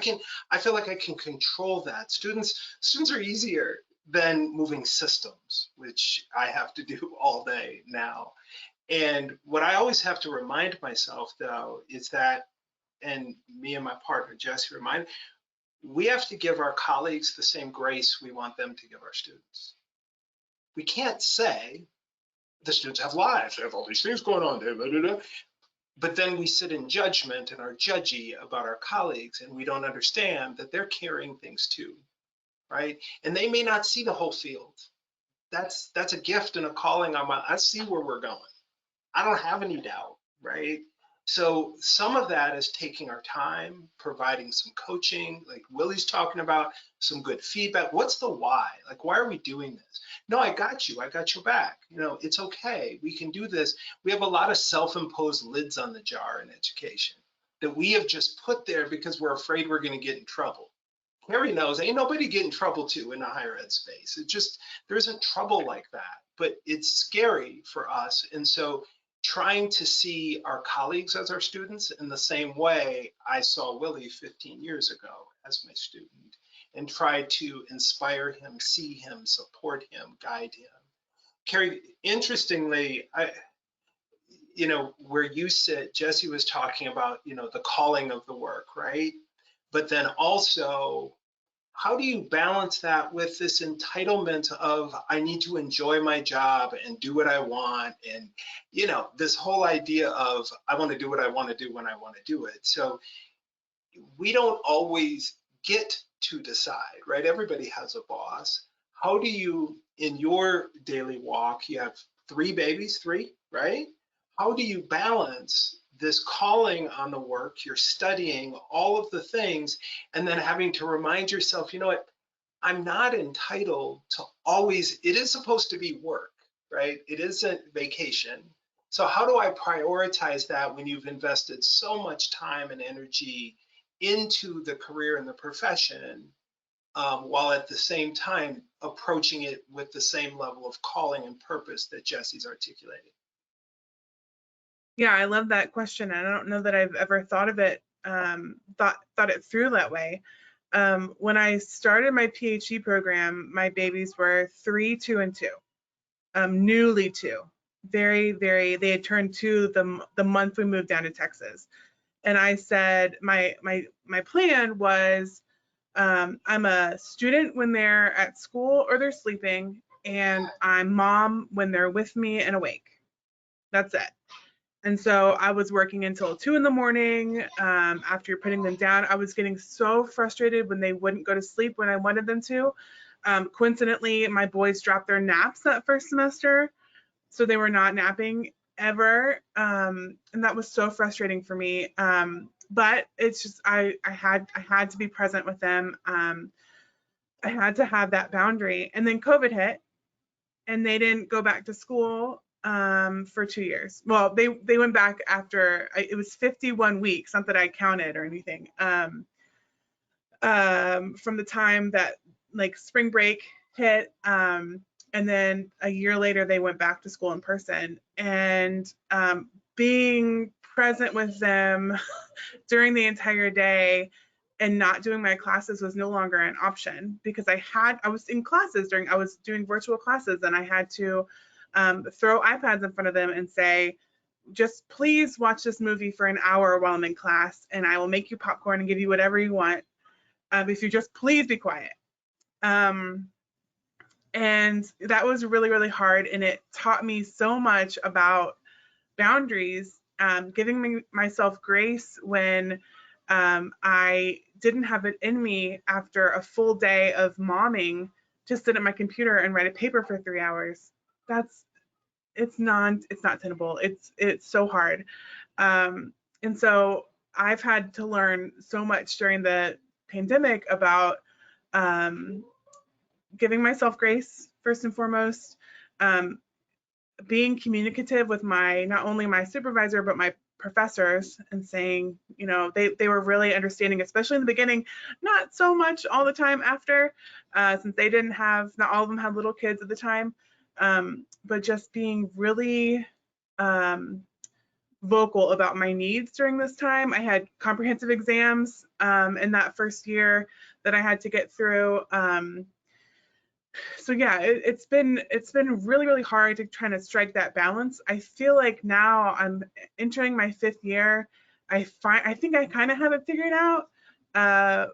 feel like I can control that. Students are easier than moving systems, which I have to do all day now. And what I always have to remind myself, though, is that, and me and my partner, Jesse, we have to give our colleagues the same grace we want them to give our students. We can't say the students have lives, they have all these things going on, blah, blah, blah. But then we sit in judgment and are judgy about our colleagues, and we don't understand that they're carrying things too, right? And they may not see the whole field. That's a gift and a calling on I see where we're going. I don't have any doubt, right? So some of that is taking our time, providing some coaching, like Willie's talking about, some good feedback. What's the why? Like, why are we doing this? No, I got you. I got your back. It's okay. We can do this. We have a lot of self-imposed lids on the jar in education that we have just put there because we're afraid we're going to get in trouble. Carrie knows ain't nobody get in trouble too in the higher ed space. There isn't trouble like that, but it's scary for us. And so trying to see our colleagues as our students in the same way I saw Willie 15 years ago as my student, and try to inspire him, see him, support him, guide him. Carrie, interestingly, where you sit, Jesse was talking about, the calling of the work, right? But then also, how do you balance that with this entitlement of I need to enjoy my job and do what I want, and this whole idea of I want to do what I want to do when I want to do it. So we don't always get to decide, right? Everybody has a boss. How do you, in your daily walk, you have 3 babies, right? How do you balance this calling on the work, you're studying all of the things, and then having to remind yourself, what, I'm not entitled to always, it is supposed to be work, right? It isn't vacation. So how do I prioritize that when you've invested so much time and energy into the career and the profession, while at the same time approaching it with the same level of calling and purpose that Jesse's articulated? Yeah, I love that question. I don't know that I've ever thought of it, thought it through that way. When I started my PhD program, my babies were 3, 2, and 2, newly 2. They had turned 2 the month we moved down to Texas. And I said, my plan was, I'm a student when they're at school or they're sleeping, and I'm mom when they're with me and awake. That's it. And so I was working until 2 in the morning. After putting them down, I was getting so frustrated when they wouldn't go to sleep when I wanted them to. Coincidentally, my boys dropped their naps that first semester, so they were not napping. ever. And that was so frustrating for me. But it's just, I had to be present with them. I had to have that boundary. And then COVID hit and they didn't go back to school for 2 years. Well, they went back after, it was 51 weeks, not that I counted or anything. From the time that like spring break hit, and then a year later they went back to school in person, and being present with them during the entire day and not doing my classes was no longer an option, because I was in classes I was doing virtual classes, and I had to throw iPads in front of them and say, just please watch this movie for an hour while I'm in class, and I will make you popcorn and give you whatever you want. If you just please be quiet. And that was really, really hard. And it taught me so much about boundaries, giving myself grace when I didn't have it in me after a full day of momming to sit at my computer and write a paper for 3 hours. It's not tenable. It's so hard. And so I've had to learn so much during the pandemic about giving myself grace first and foremost, being communicative with not only my supervisor but my professors, and saying, they were really understanding, especially in the beginning, not so much all the time after, since they not all of them had little kids at the time, but just being really vocal about my needs during this time. I had comprehensive exams in that first year that I had to get through. So yeah, it's been really, really hard to try to strike that balance. I feel like now I'm entering my 5th year. I think I kind of have it figured out. I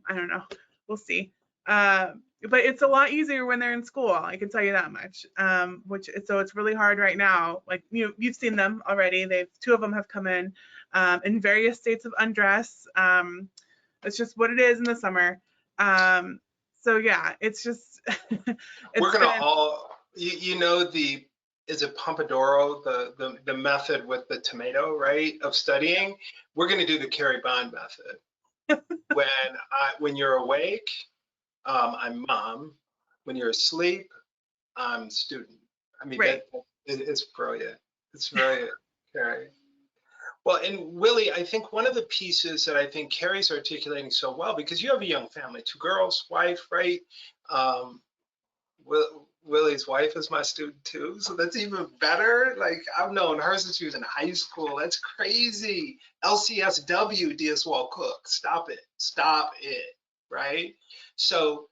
don't know. We'll see. But it's a lot easier when they're in school, I can tell you that much. So it's really hard right now. Like you've seen them already. 2 of them have come in various states of undress. It's just what it is in the summer. So yeah, it's just We're gonna all, is it Pomodoro, the method with the tomato, right, of studying? We're gonna do the Carrie Bond method. When you're awake, I'm mom. When you're asleep, I'm student. I mean, right. It's brilliant. It's brilliant, Carrie. Well, and Willie, I think one of the pieces that I think Carrie's articulating so well, because you have a young family, 2 girls, wife, right? Willie's wife is my student too, so that's even better. Like, I've known her since she was in high school. That's crazy. LCSW, Diaswall Cook. Stop it, right? So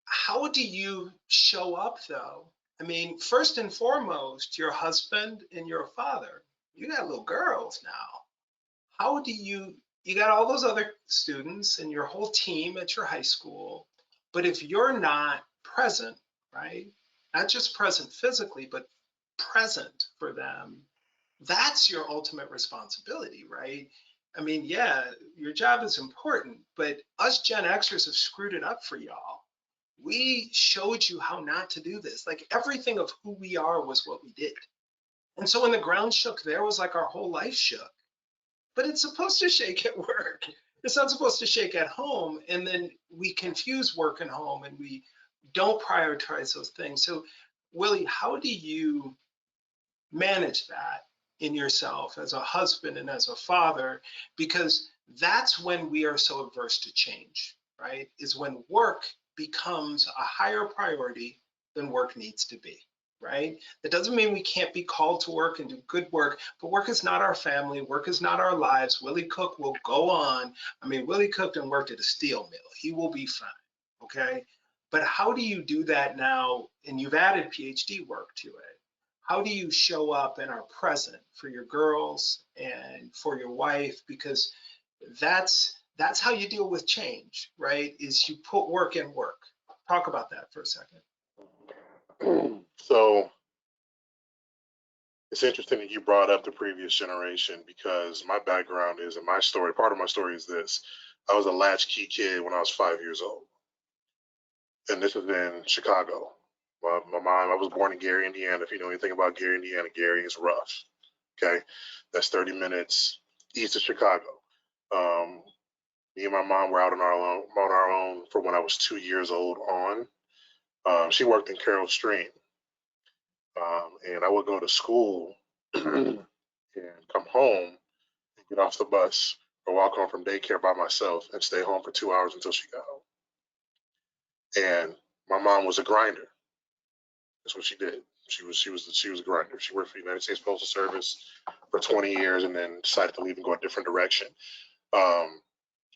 how do you show up though? I mean, first and foremost, your husband and your father, you got little girls now. How do you got all those other students and your whole team at your high school, but if you're not present, right? Not just present physically, but present for them, that's your ultimate responsibility, right? I mean, yeah, your job is important, but us Gen Xers have screwed it up for y'all. We showed you how not to do this. Like, everything of who we are was what we did. And so when the ground shook, there was like our whole life shook. But it's supposed to shake at work. It's not supposed to shake at home. And then we confuse work and home, and we don't prioritize those things. So, Willie, how do you manage that in yourself as a husband and as a father? Because that's when we are so averse to change, right? Is when work becomes a higher priority than work needs to be, right? That doesn't mean we can't be called to work and do good work, but work is not our family. Work is not our lives. Willie Cook will go on. I mean, Willie Cook and worked at a steel mill. He will be fine, okay? But how do you do that now? And you've added PhD work to it. How do you show up and are present for your girls and for your wife? Because that's how you deal with change, right? Is you put work in work. Talk about that for a second. So it's interesting that you brought up the previous generation, because my background is, and my story, part of my story is this. I was a latchkey kid when I was 5 years old. And this is in Chicago. My mom, I was born in Gary, Indiana. If you know anything about Gary, Indiana, Gary is rough. Okay, that's 30 minutes east of Chicago. Me and my mom were out on our own from when I was 2 years old on. She worked in Carroll Stream, and I would go to school and come home and get off the bus or walk home from daycare by myself and stay home for 2 hours until she got home. And my mom was a grinder. That's what she did. She was a grinder. She worked for the United States Postal Service for 20 years and then decided to leave and go a different direction.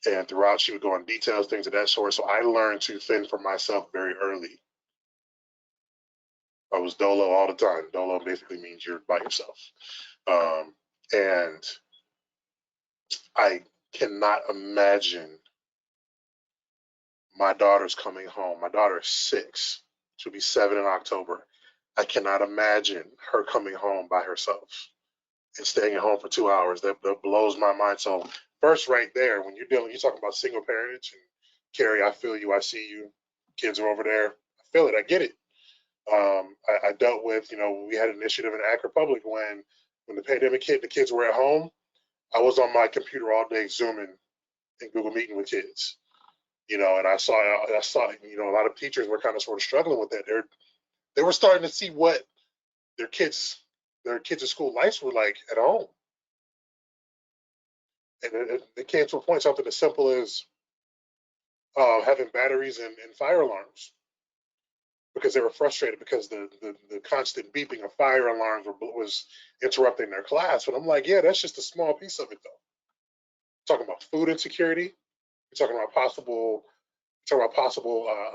And throughout, she would go on details, things of that sort. So I learned to fend for myself very early. I was dolo all the time. Dolo basically means you're by yourself. And I cannot imagine my daughter's coming home. My daughter is 6. She'll be 7 in October. I cannot imagine her coming home by herself and staying at home for 2 hours. That blows my mind. So first, right there, when you're talking about single parents, and Carrie, I feel you. I see you. Kids are over there. I feel it. I get it. I dealt with, we had an initiative in Akron Public when the pandemic hit, the kids were at home. I was on my computer all day Zooming and Google Meeting with kids, and I saw, a lot of teachers were kind of sort of struggling with that. They were starting to see what their kids' school lives were like at home. And it came to a point, something as simple as having batteries and fire alarms, because they were frustrated because the constant beeping of fire alarms was interrupting their class. And I'm like, yeah, that's just a small piece of it, though. We're talking about food insecurity. We're talking about possible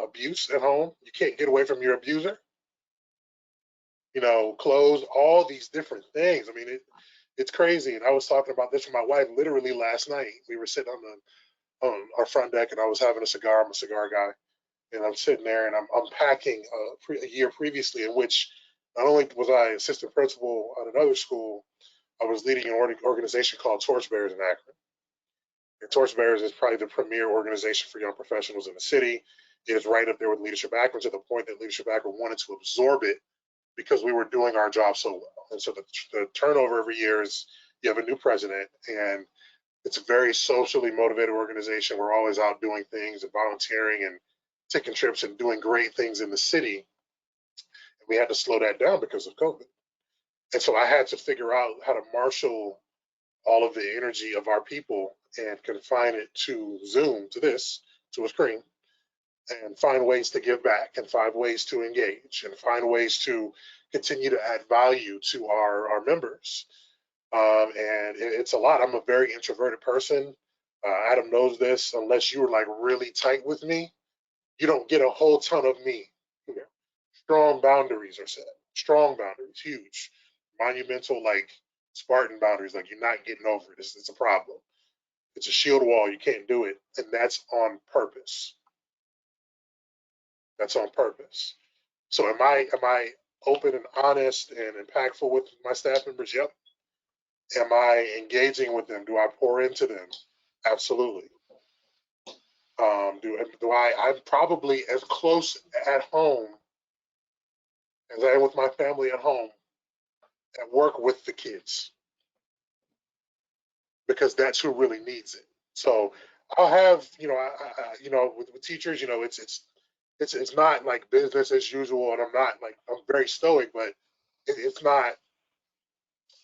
abuse at home. You can't get away from your abuser. Clothes, all these different things. I mean, it's crazy. And I was talking about this with my wife literally last night. We were sitting on our front deck, and I was having a cigar. I'm a cigar guy. And I'm sitting there and I'm unpacking a year previously in which not only was I assistant principal at another school, I was leading an organization called Torchbearers in Akron. And Torchbearers is probably the premier organization for young professionals in the city. It is right up there with Leadership Akron, to the point that Leadership Akron wanted to absorb it because we were doing our job so well. And so the turnover every year is you have a new president, and it's a very socially motivated organization. We're always out doing things and volunteering and taking trips and doing great things in the city. And we had to slow that down because of COVID. And so I had to figure out how to marshal all of the energy of our people and confine it to Zoom, to a screen, and find ways to give back and find ways to engage and find ways to continue to add value to our members. And it's a lot. I'm a very introverted person. Adam knows this. Unless you were like really tight with me, you don't get a whole ton of me here. Strong boundaries are set. Strong boundaries, huge, monumental, like Spartan boundaries. Like, you're not getting over it. It's a problem. It's a shield wall. You can't do it, and that's on purpose. That's on purpose. So am I open and honest and impactful with my staff members? Yep. Am I engaging with them? Do I pour into them? Absolutely. I'm probably as close at home as I am with my family at home at work with the kids, because that's who really needs it. So I'll have, with teachers, it's not like business as usual, and I'm very stoic, but it's not.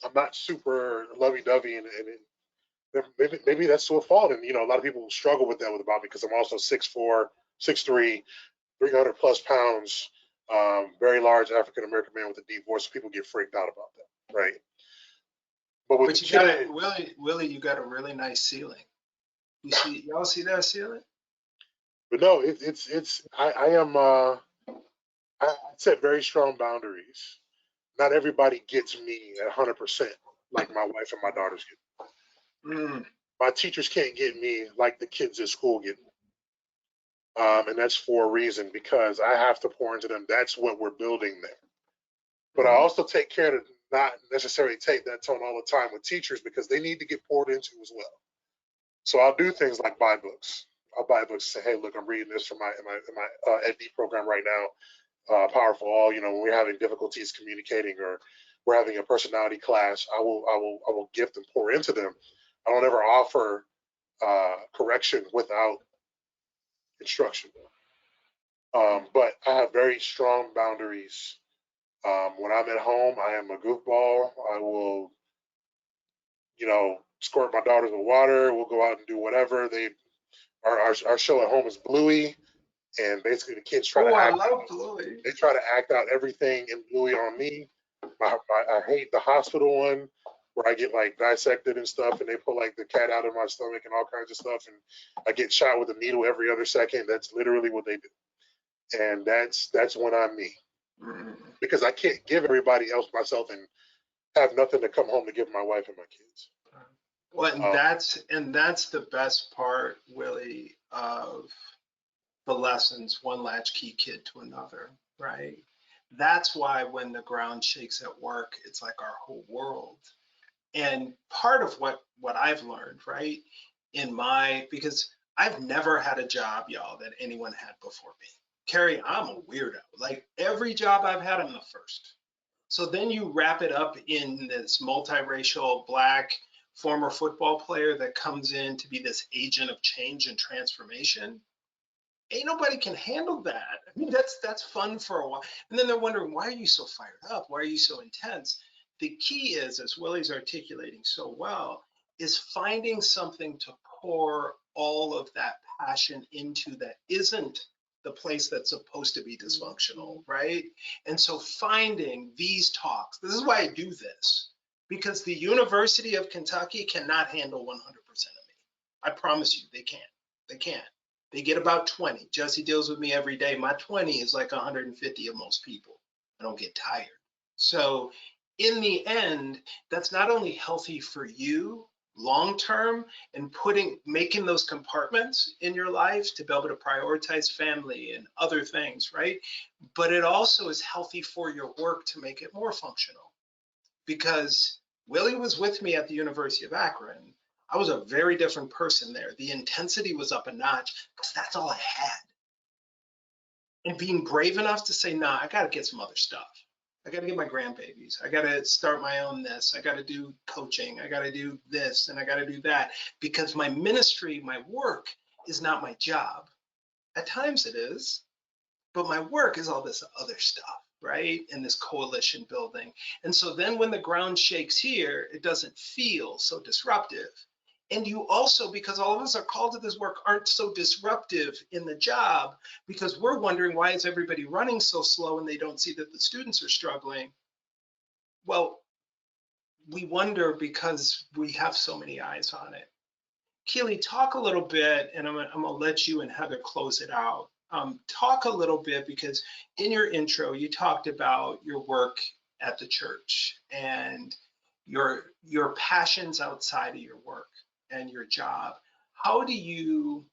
I'm not super lovey-dovey, and maybe that's to a fault. And a lot of people struggle with that about me because I'm also 6'4", 6'3", 300 plus pounds, very large African American man with a deep voice. So people get freaked out about that, right? But you got it, Willie. You got a really nice ceiling. Y'all see that ceiling? But no, I set very strong boundaries. Not everybody gets me at 100% like my wife and my daughters get. My teachers can't get me like the kids at school get me. And that's for a reason, because I have to pour into them. That's what we're building there. But I also take care to not necessarily take that tone all the time with teachers, because they need to get poured into as well. So I'll do things like buy books. I'll buy books and say, hey, look, I'm reading this for my EdD program right now. powerful all. You know, when we're having difficulties communicating or we're having a personality clash, I will gift and pour into them. I don't ever offer correction without instruction. But I have very strong boundaries. When I'm at home, I am a goofball. I will, you know, squirt my daughters with water. We'll go out and do whatever. Our show at home is Bluey, and basically the kids try to I act. love Bluey. They try to act out everything in Bluey on me. I hate the hospital one where I get like dissected and stuff, and they pull like the cat out of my stomach and all kinds of stuff, and I get shot with a needle every other second. That's literally what they do, and that's when I'm me, because I can't give everybody else myself and have nothing to come home to give my wife and my kids. Well, and that's the best part, Willie, of the lessons, one latchkey kid to another, right? That's why when the ground shakes at work, it's like our whole world. And part of what I've learned, right, because I've never had a job, y'all, that anyone had before me. Carrie, I'm a weirdo. Like every job I've had, I'm the first. So then you wrap it up in this multiracial Black former football player that comes in to be this agent of change and transformation. Ain't nobody can handle that. I mean, that's fun for a while. And then they're wondering, why are you so fired up? Why are you so intense? The key is, as Willie's articulating so well, is finding something to pour all of that passion into that isn't the place that's supposed to be dysfunctional, right? And so finding these talks, this is why I do this, because the University of Kentucky cannot handle 100% of me. I promise you, they can't. They can't. They get about 20. Jesse deals with me every day. My 20 is like 150 of most people. I don't get tired. So in the end, that's not only healthy for you long-term and making those compartments in your life to be able to prioritize family and other things, right? But it also is healthy for your work to make it more functional. Because Willie was with me at the University of Akron. I was a very different person there. The intensity was up a notch because that's all I had. And being brave enough to say, nah, I got to get some other stuff. I got to get my grandbabies. I got to start my own this. I got to do coaching. I got to do this and I got to do that, because my ministry, my work is not my job. At times it is, but my work is all this other stuff, right? And this coalition building. And so then when the ground shakes here, it doesn't feel so disruptive. And you also, because all of us are called to this work, aren't so disruptive in the job, because we're wondering, why is everybody running so slow and they don't see that the students are struggling? Well, we wonder because we have so many eyes on it. Keely, talk a little bit, and I'm gonna let you and Heather close it out. Talk a little bit, because in your intro, you talked about your work at the church and your passions outside of your work and your job. How did you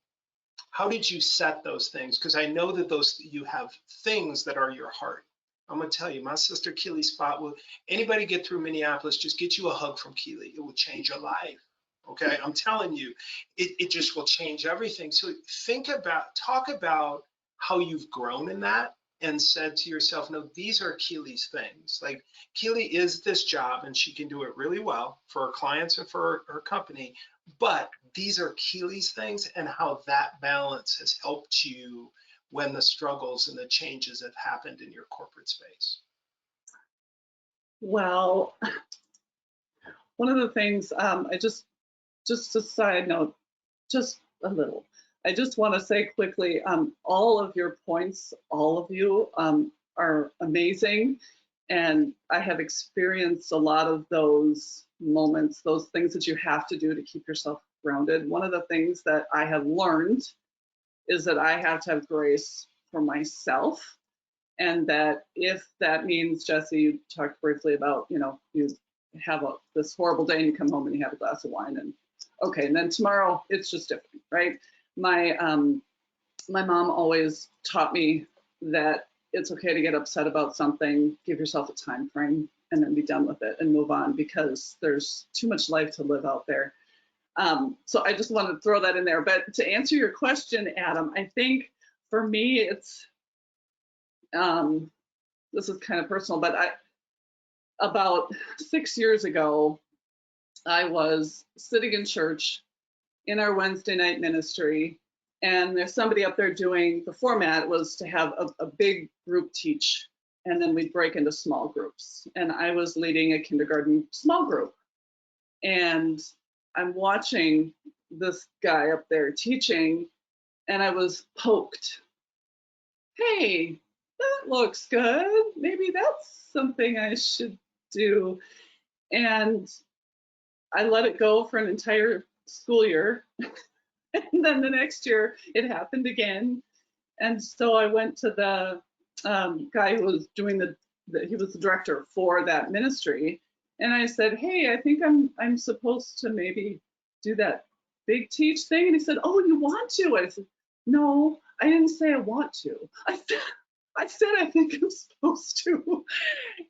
set those things? Because I know that you have things that are your heart. I'm gonna tell you, my sister Keely Spot will, anybody get through Minneapolis, just get you a hug from Keely. It will change your life. Okay, I'm telling you, it just will change everything. So talk about how you've grown in that and said to yourself, no, these are Keely's things. Like, Keely is this job and she can do it really well for her clients and for her company, but these are Keely's things, and how that balance has helped you when the struggles and the changes have happened in your corporate space. Well, one of the things, just a side note, just a little. I just want to say quickly, all of your points, all of you are amazing. And I have experienced a lot of those moments, those things that you have to do to keep yourself grounded. One of the things that I have learned is that I have to have grace for myself. And that if that means, Jesse, you talked briefly about, you have this horrible day and you come home and you have a glass of wine, and okay, and then tomorrow it's just different, right? My mom always taught me that it's okay to get upset about something, give yourself a time frame, and then be done with it and move on, because there's too much life to live out there. So I just wanted to throw that in there. But to answer your question, Adam, I think for me, it's this is kind of personal, but about 6 years ago, I was sitting in church in our Wednesday night ministry, and there's somebody up there doing, the format was to have a big group teach, and then we'd break into small groups. And I was leading a kindergarten small group. And I'm watching this guy up there teaching, and I was poked. Hey, that looks good. Maybe that's something I should do. And I let it go for an entire school year. And then the next year it happened again. And so I went to the guy who was doing he was the director for that ministry. And I said, hey, I think I'm supposed to maybe do that big teach thing. And he said, oh, you want to? I said, no, I didn't say I want to. I said I think I'm supposed to.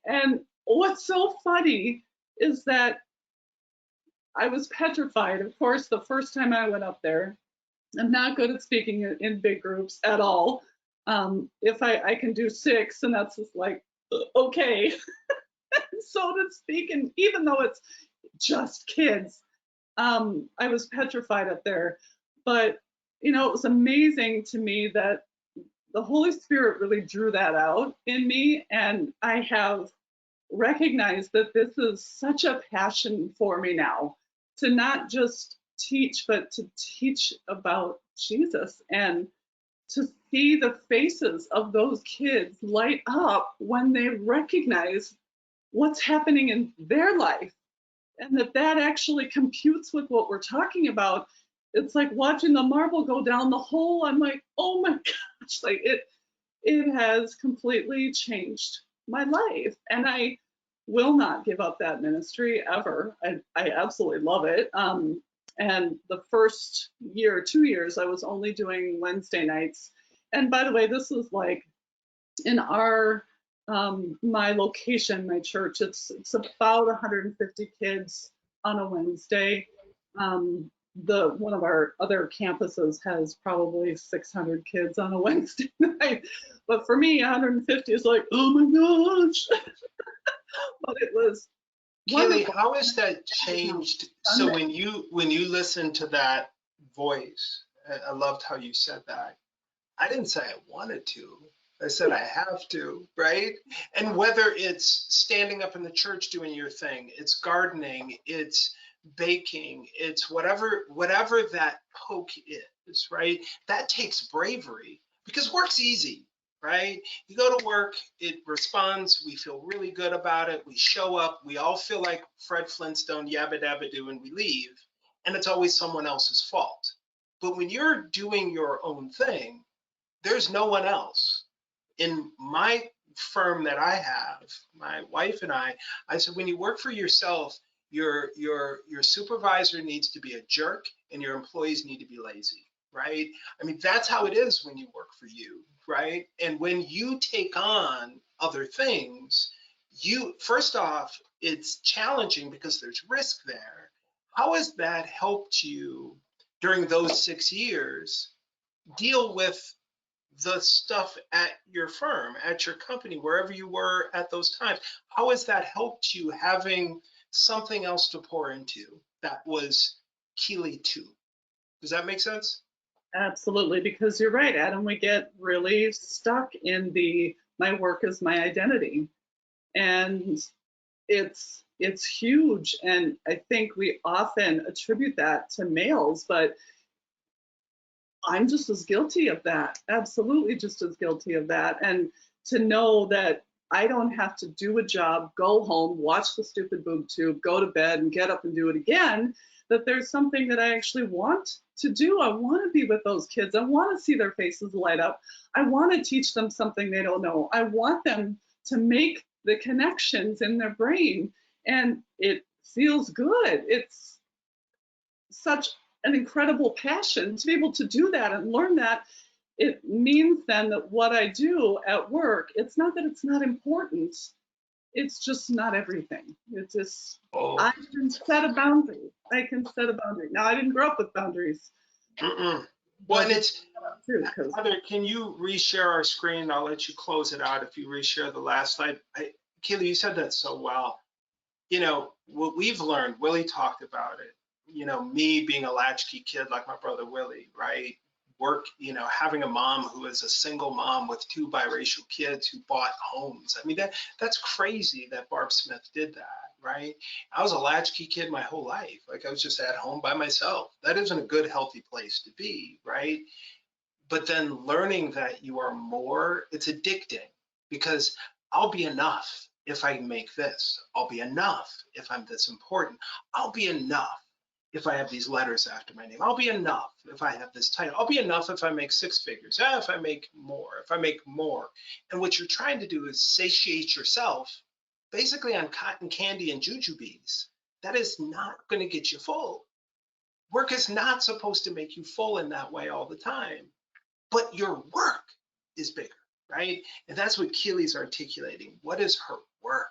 And what's so funny is that I was petrified. Of course, the first time I went up there, I'm not good at speaking in big groups at all. If I can do 6, and that's just like, okay. So to speak, and even though it's just kids, I was petrified up there. But, you know, it was amazing to me that the Holy Spirit really drew that out in me. And I have recognized that this is such a passion for me now, to not just teach, but to teach about Jesus, and to see the faces of those kids light up when they recognize what's happening in their life, and that actually computes with what we're talking about. It's like watching the marble go down the hole. I'm like, oh my gosh, like it has completely changed my life. And I will not give up that ministry ever. I absolutely love it. And the first year, 2 years, I was only doing Wednesday nights. And by the way, this is like in our my location, my church, it's about 150 kids on a Wednesday. One of our other campuses has probably 600 kids on a Wednesday night. But for me, 150 is like, oh my gosh. But it was Keely, wonderful. how has that changed? So when you listen to that voice, I loved how you said that. I didn't say I wanted to. I said I have to, right? And whether it's standing up in the church doing your thing, it's gardening, it's baking, it's whatever that poke is, right? That takes bravery, because work's easy, right? You go to work, it responds, we feel really good about it, we show up, we all feel like Fred Flintstone, yabba dabba do, and we leave, and it's always someone else's fault. But when you're doing your own thing, there's no one else. In my firm that I have, my wife and I said, when you work for yourself, your supervisor needs to be a jerk and your employees need to be lazy, right? I mean, that's how it is when you work for you, right? And when you take on other things, first off, it's challenging because there's risk there. How has that helped you during those 6 years deal with the stuff at your firm, at your company, wherever you were at those times? How has that helped you, having something else to pour into that was Keely 2? Does that make sense? Absolutely, because you're right, Adam, we get really stuck in my work is my identity. And it's huge. And I think we often attribute that to males, but I'm just as guilty of that, absolutely just as guilty of that. And to know that I don't have to do a job, go home, watch the stupid boob tube, go to bed and get up and do it again, that there's something that I actually want to do. I want to be with those kids. I want to see their faces light up. I want to teach them something they don't know. I want them to make the connections in their brain. And it feels good. It's such an incredible passion to be able to do that and learn that. It means then that what I do at work, it's not that it's not important, it's just not everything. It's just, I can set a boundary. I can set a boundary. Now, I didn't grow up with boundaries. Well, and too, because Heather, can you reshare our screen? I'll let you close it out if you reshare the last slide. Keely, you said that so well. You know, what we've learned, Willie talked about it, you know, me being a latchkey kid like my brother Willie, right? Work, you know, having a mom who is a single mom with 2 biracial kids who bought homes. I mean, that's crazy that Barb Smith did that, right? I was a latchkey kid my whole life. Like I was just at home by myself. That isn't a good, healthy place to be, right? But then learning that you are more, it's addicting because I'll be enough if I make this. I'll be enough if I'm this important. I'll be enough if I have these letters after my name. I'll be enough if I have this title. I'll be enough if I make 6 figures. If I make more. And what you're trying to do is satiate yourself basically on cotton candy and jujubes. That is not going to get you full. Work is not supposed to make you full in that way all the time. But your work is bigger, right? And that's what Keely's articulating. What is her work,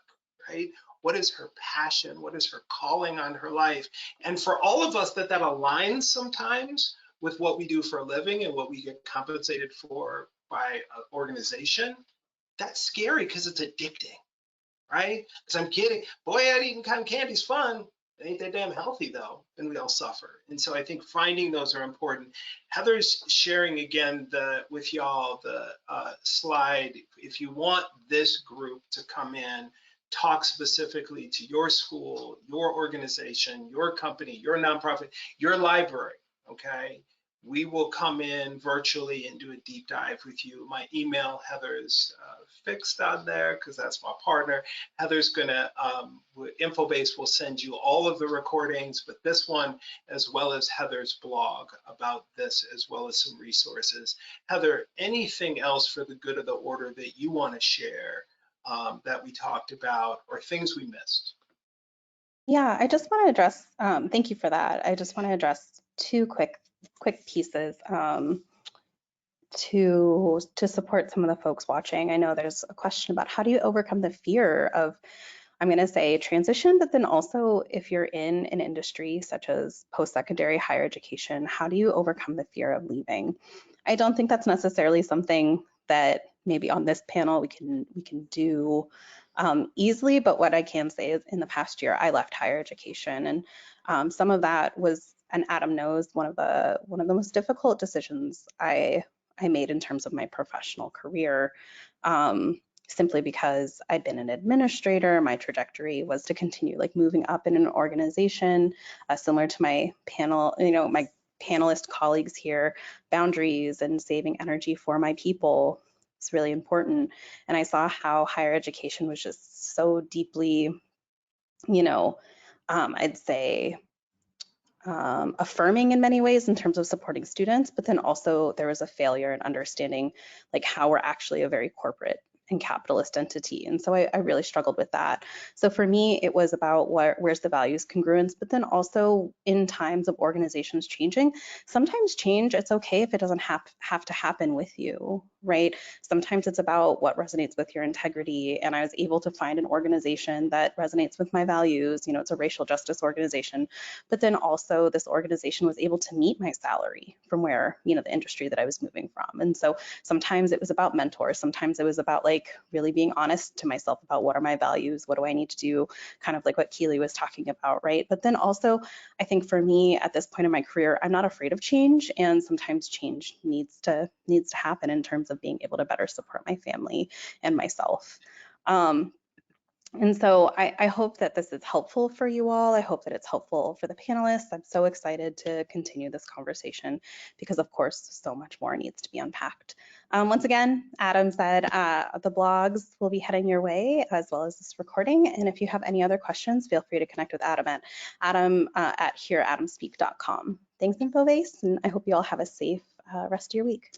right? What is her passion? What is her calling on her life? And for all of us that aligns sometimes with what we do for a living and what we get compensated for by an organization, that's scary because it's addicting, right? Because I'm kidding. Boy, eating cotton candy's fun. It ain't that damn healthy though, and we all suffer. And so I think finding those are important. Heather's sharing again with y'all the slide. If you want this group to come in, talk specifically to your school, your organization, your company, your nonprofit, your library, okay? We will come in virtually and do a deep dive with you. My email, Heather's fixed on there because that's my partner. Heather's gonna, Infobase will send you all of the recordings, but this one, as well as Heather's blog about this, as well as some resources. Heather, anything else for the good of the order that you wanna share that we talked about or things we missed? Yeah, I just want to address, thank you for that. I just want to address 2 quick pieces to support some of the folks watching. I know there's a question about how do you overcome the fear of, I'm going to say transition, but then also if you're in an industry such as post-secondary higher education, how do you overcome the fear of leaving? I don't think that's necessarily something that maybe on this panel we can do easily, but what I can say is in the past year I left higher education, and some of that was, and Adam knows, one of the most difficult decisions I made in terms of my professional career, simply because I'd been an administrator. My trajectory was to continue like moving up in an organization, similar to my panel, my panelist colleagues here. Boundaries and saving energy for my people is really important. And I saw how higher education was just so deeply, I'd say, affirming in many ways in terms of supporting students, but then also there was a failure in understanding like how we're actually a very corporate and capitalist entity. And so I really struggled with that. So for me, it was about where's the values congruence, but then also in times of organizations changing, sometimes change, it's okay if it doesn't have to happen with you, right? Sometimes it's about what resonates with your integrity. And I was able to find an organization that resonates with my values. It's a racial justice organization, but then also this organization was able to meet my salary from where, the industry that I was moving from. And so sometimes it was about mentors. Sometimes it was about like really being honest to myself about what are my values, what do I need to do, kind of like what Keely was talking about, right? But then also, I think for me at this point in my career, I'm not afraid of change, and sometimes change needs to happen in terms of being able to better support my family and myself. And so I hope that this is helpful for you all. I hope that it's helpful for the panelists. I'm so excited to continue this conversation because, of course, so much more needs to be unpacked. Once again, Adam said the blogs will be heading your way as well as this recording. And if you have any other questions, feel free to connect with Adam at hereadamspeak.com. Thanks, Infobase, and I hope you all have a safe rest of your week.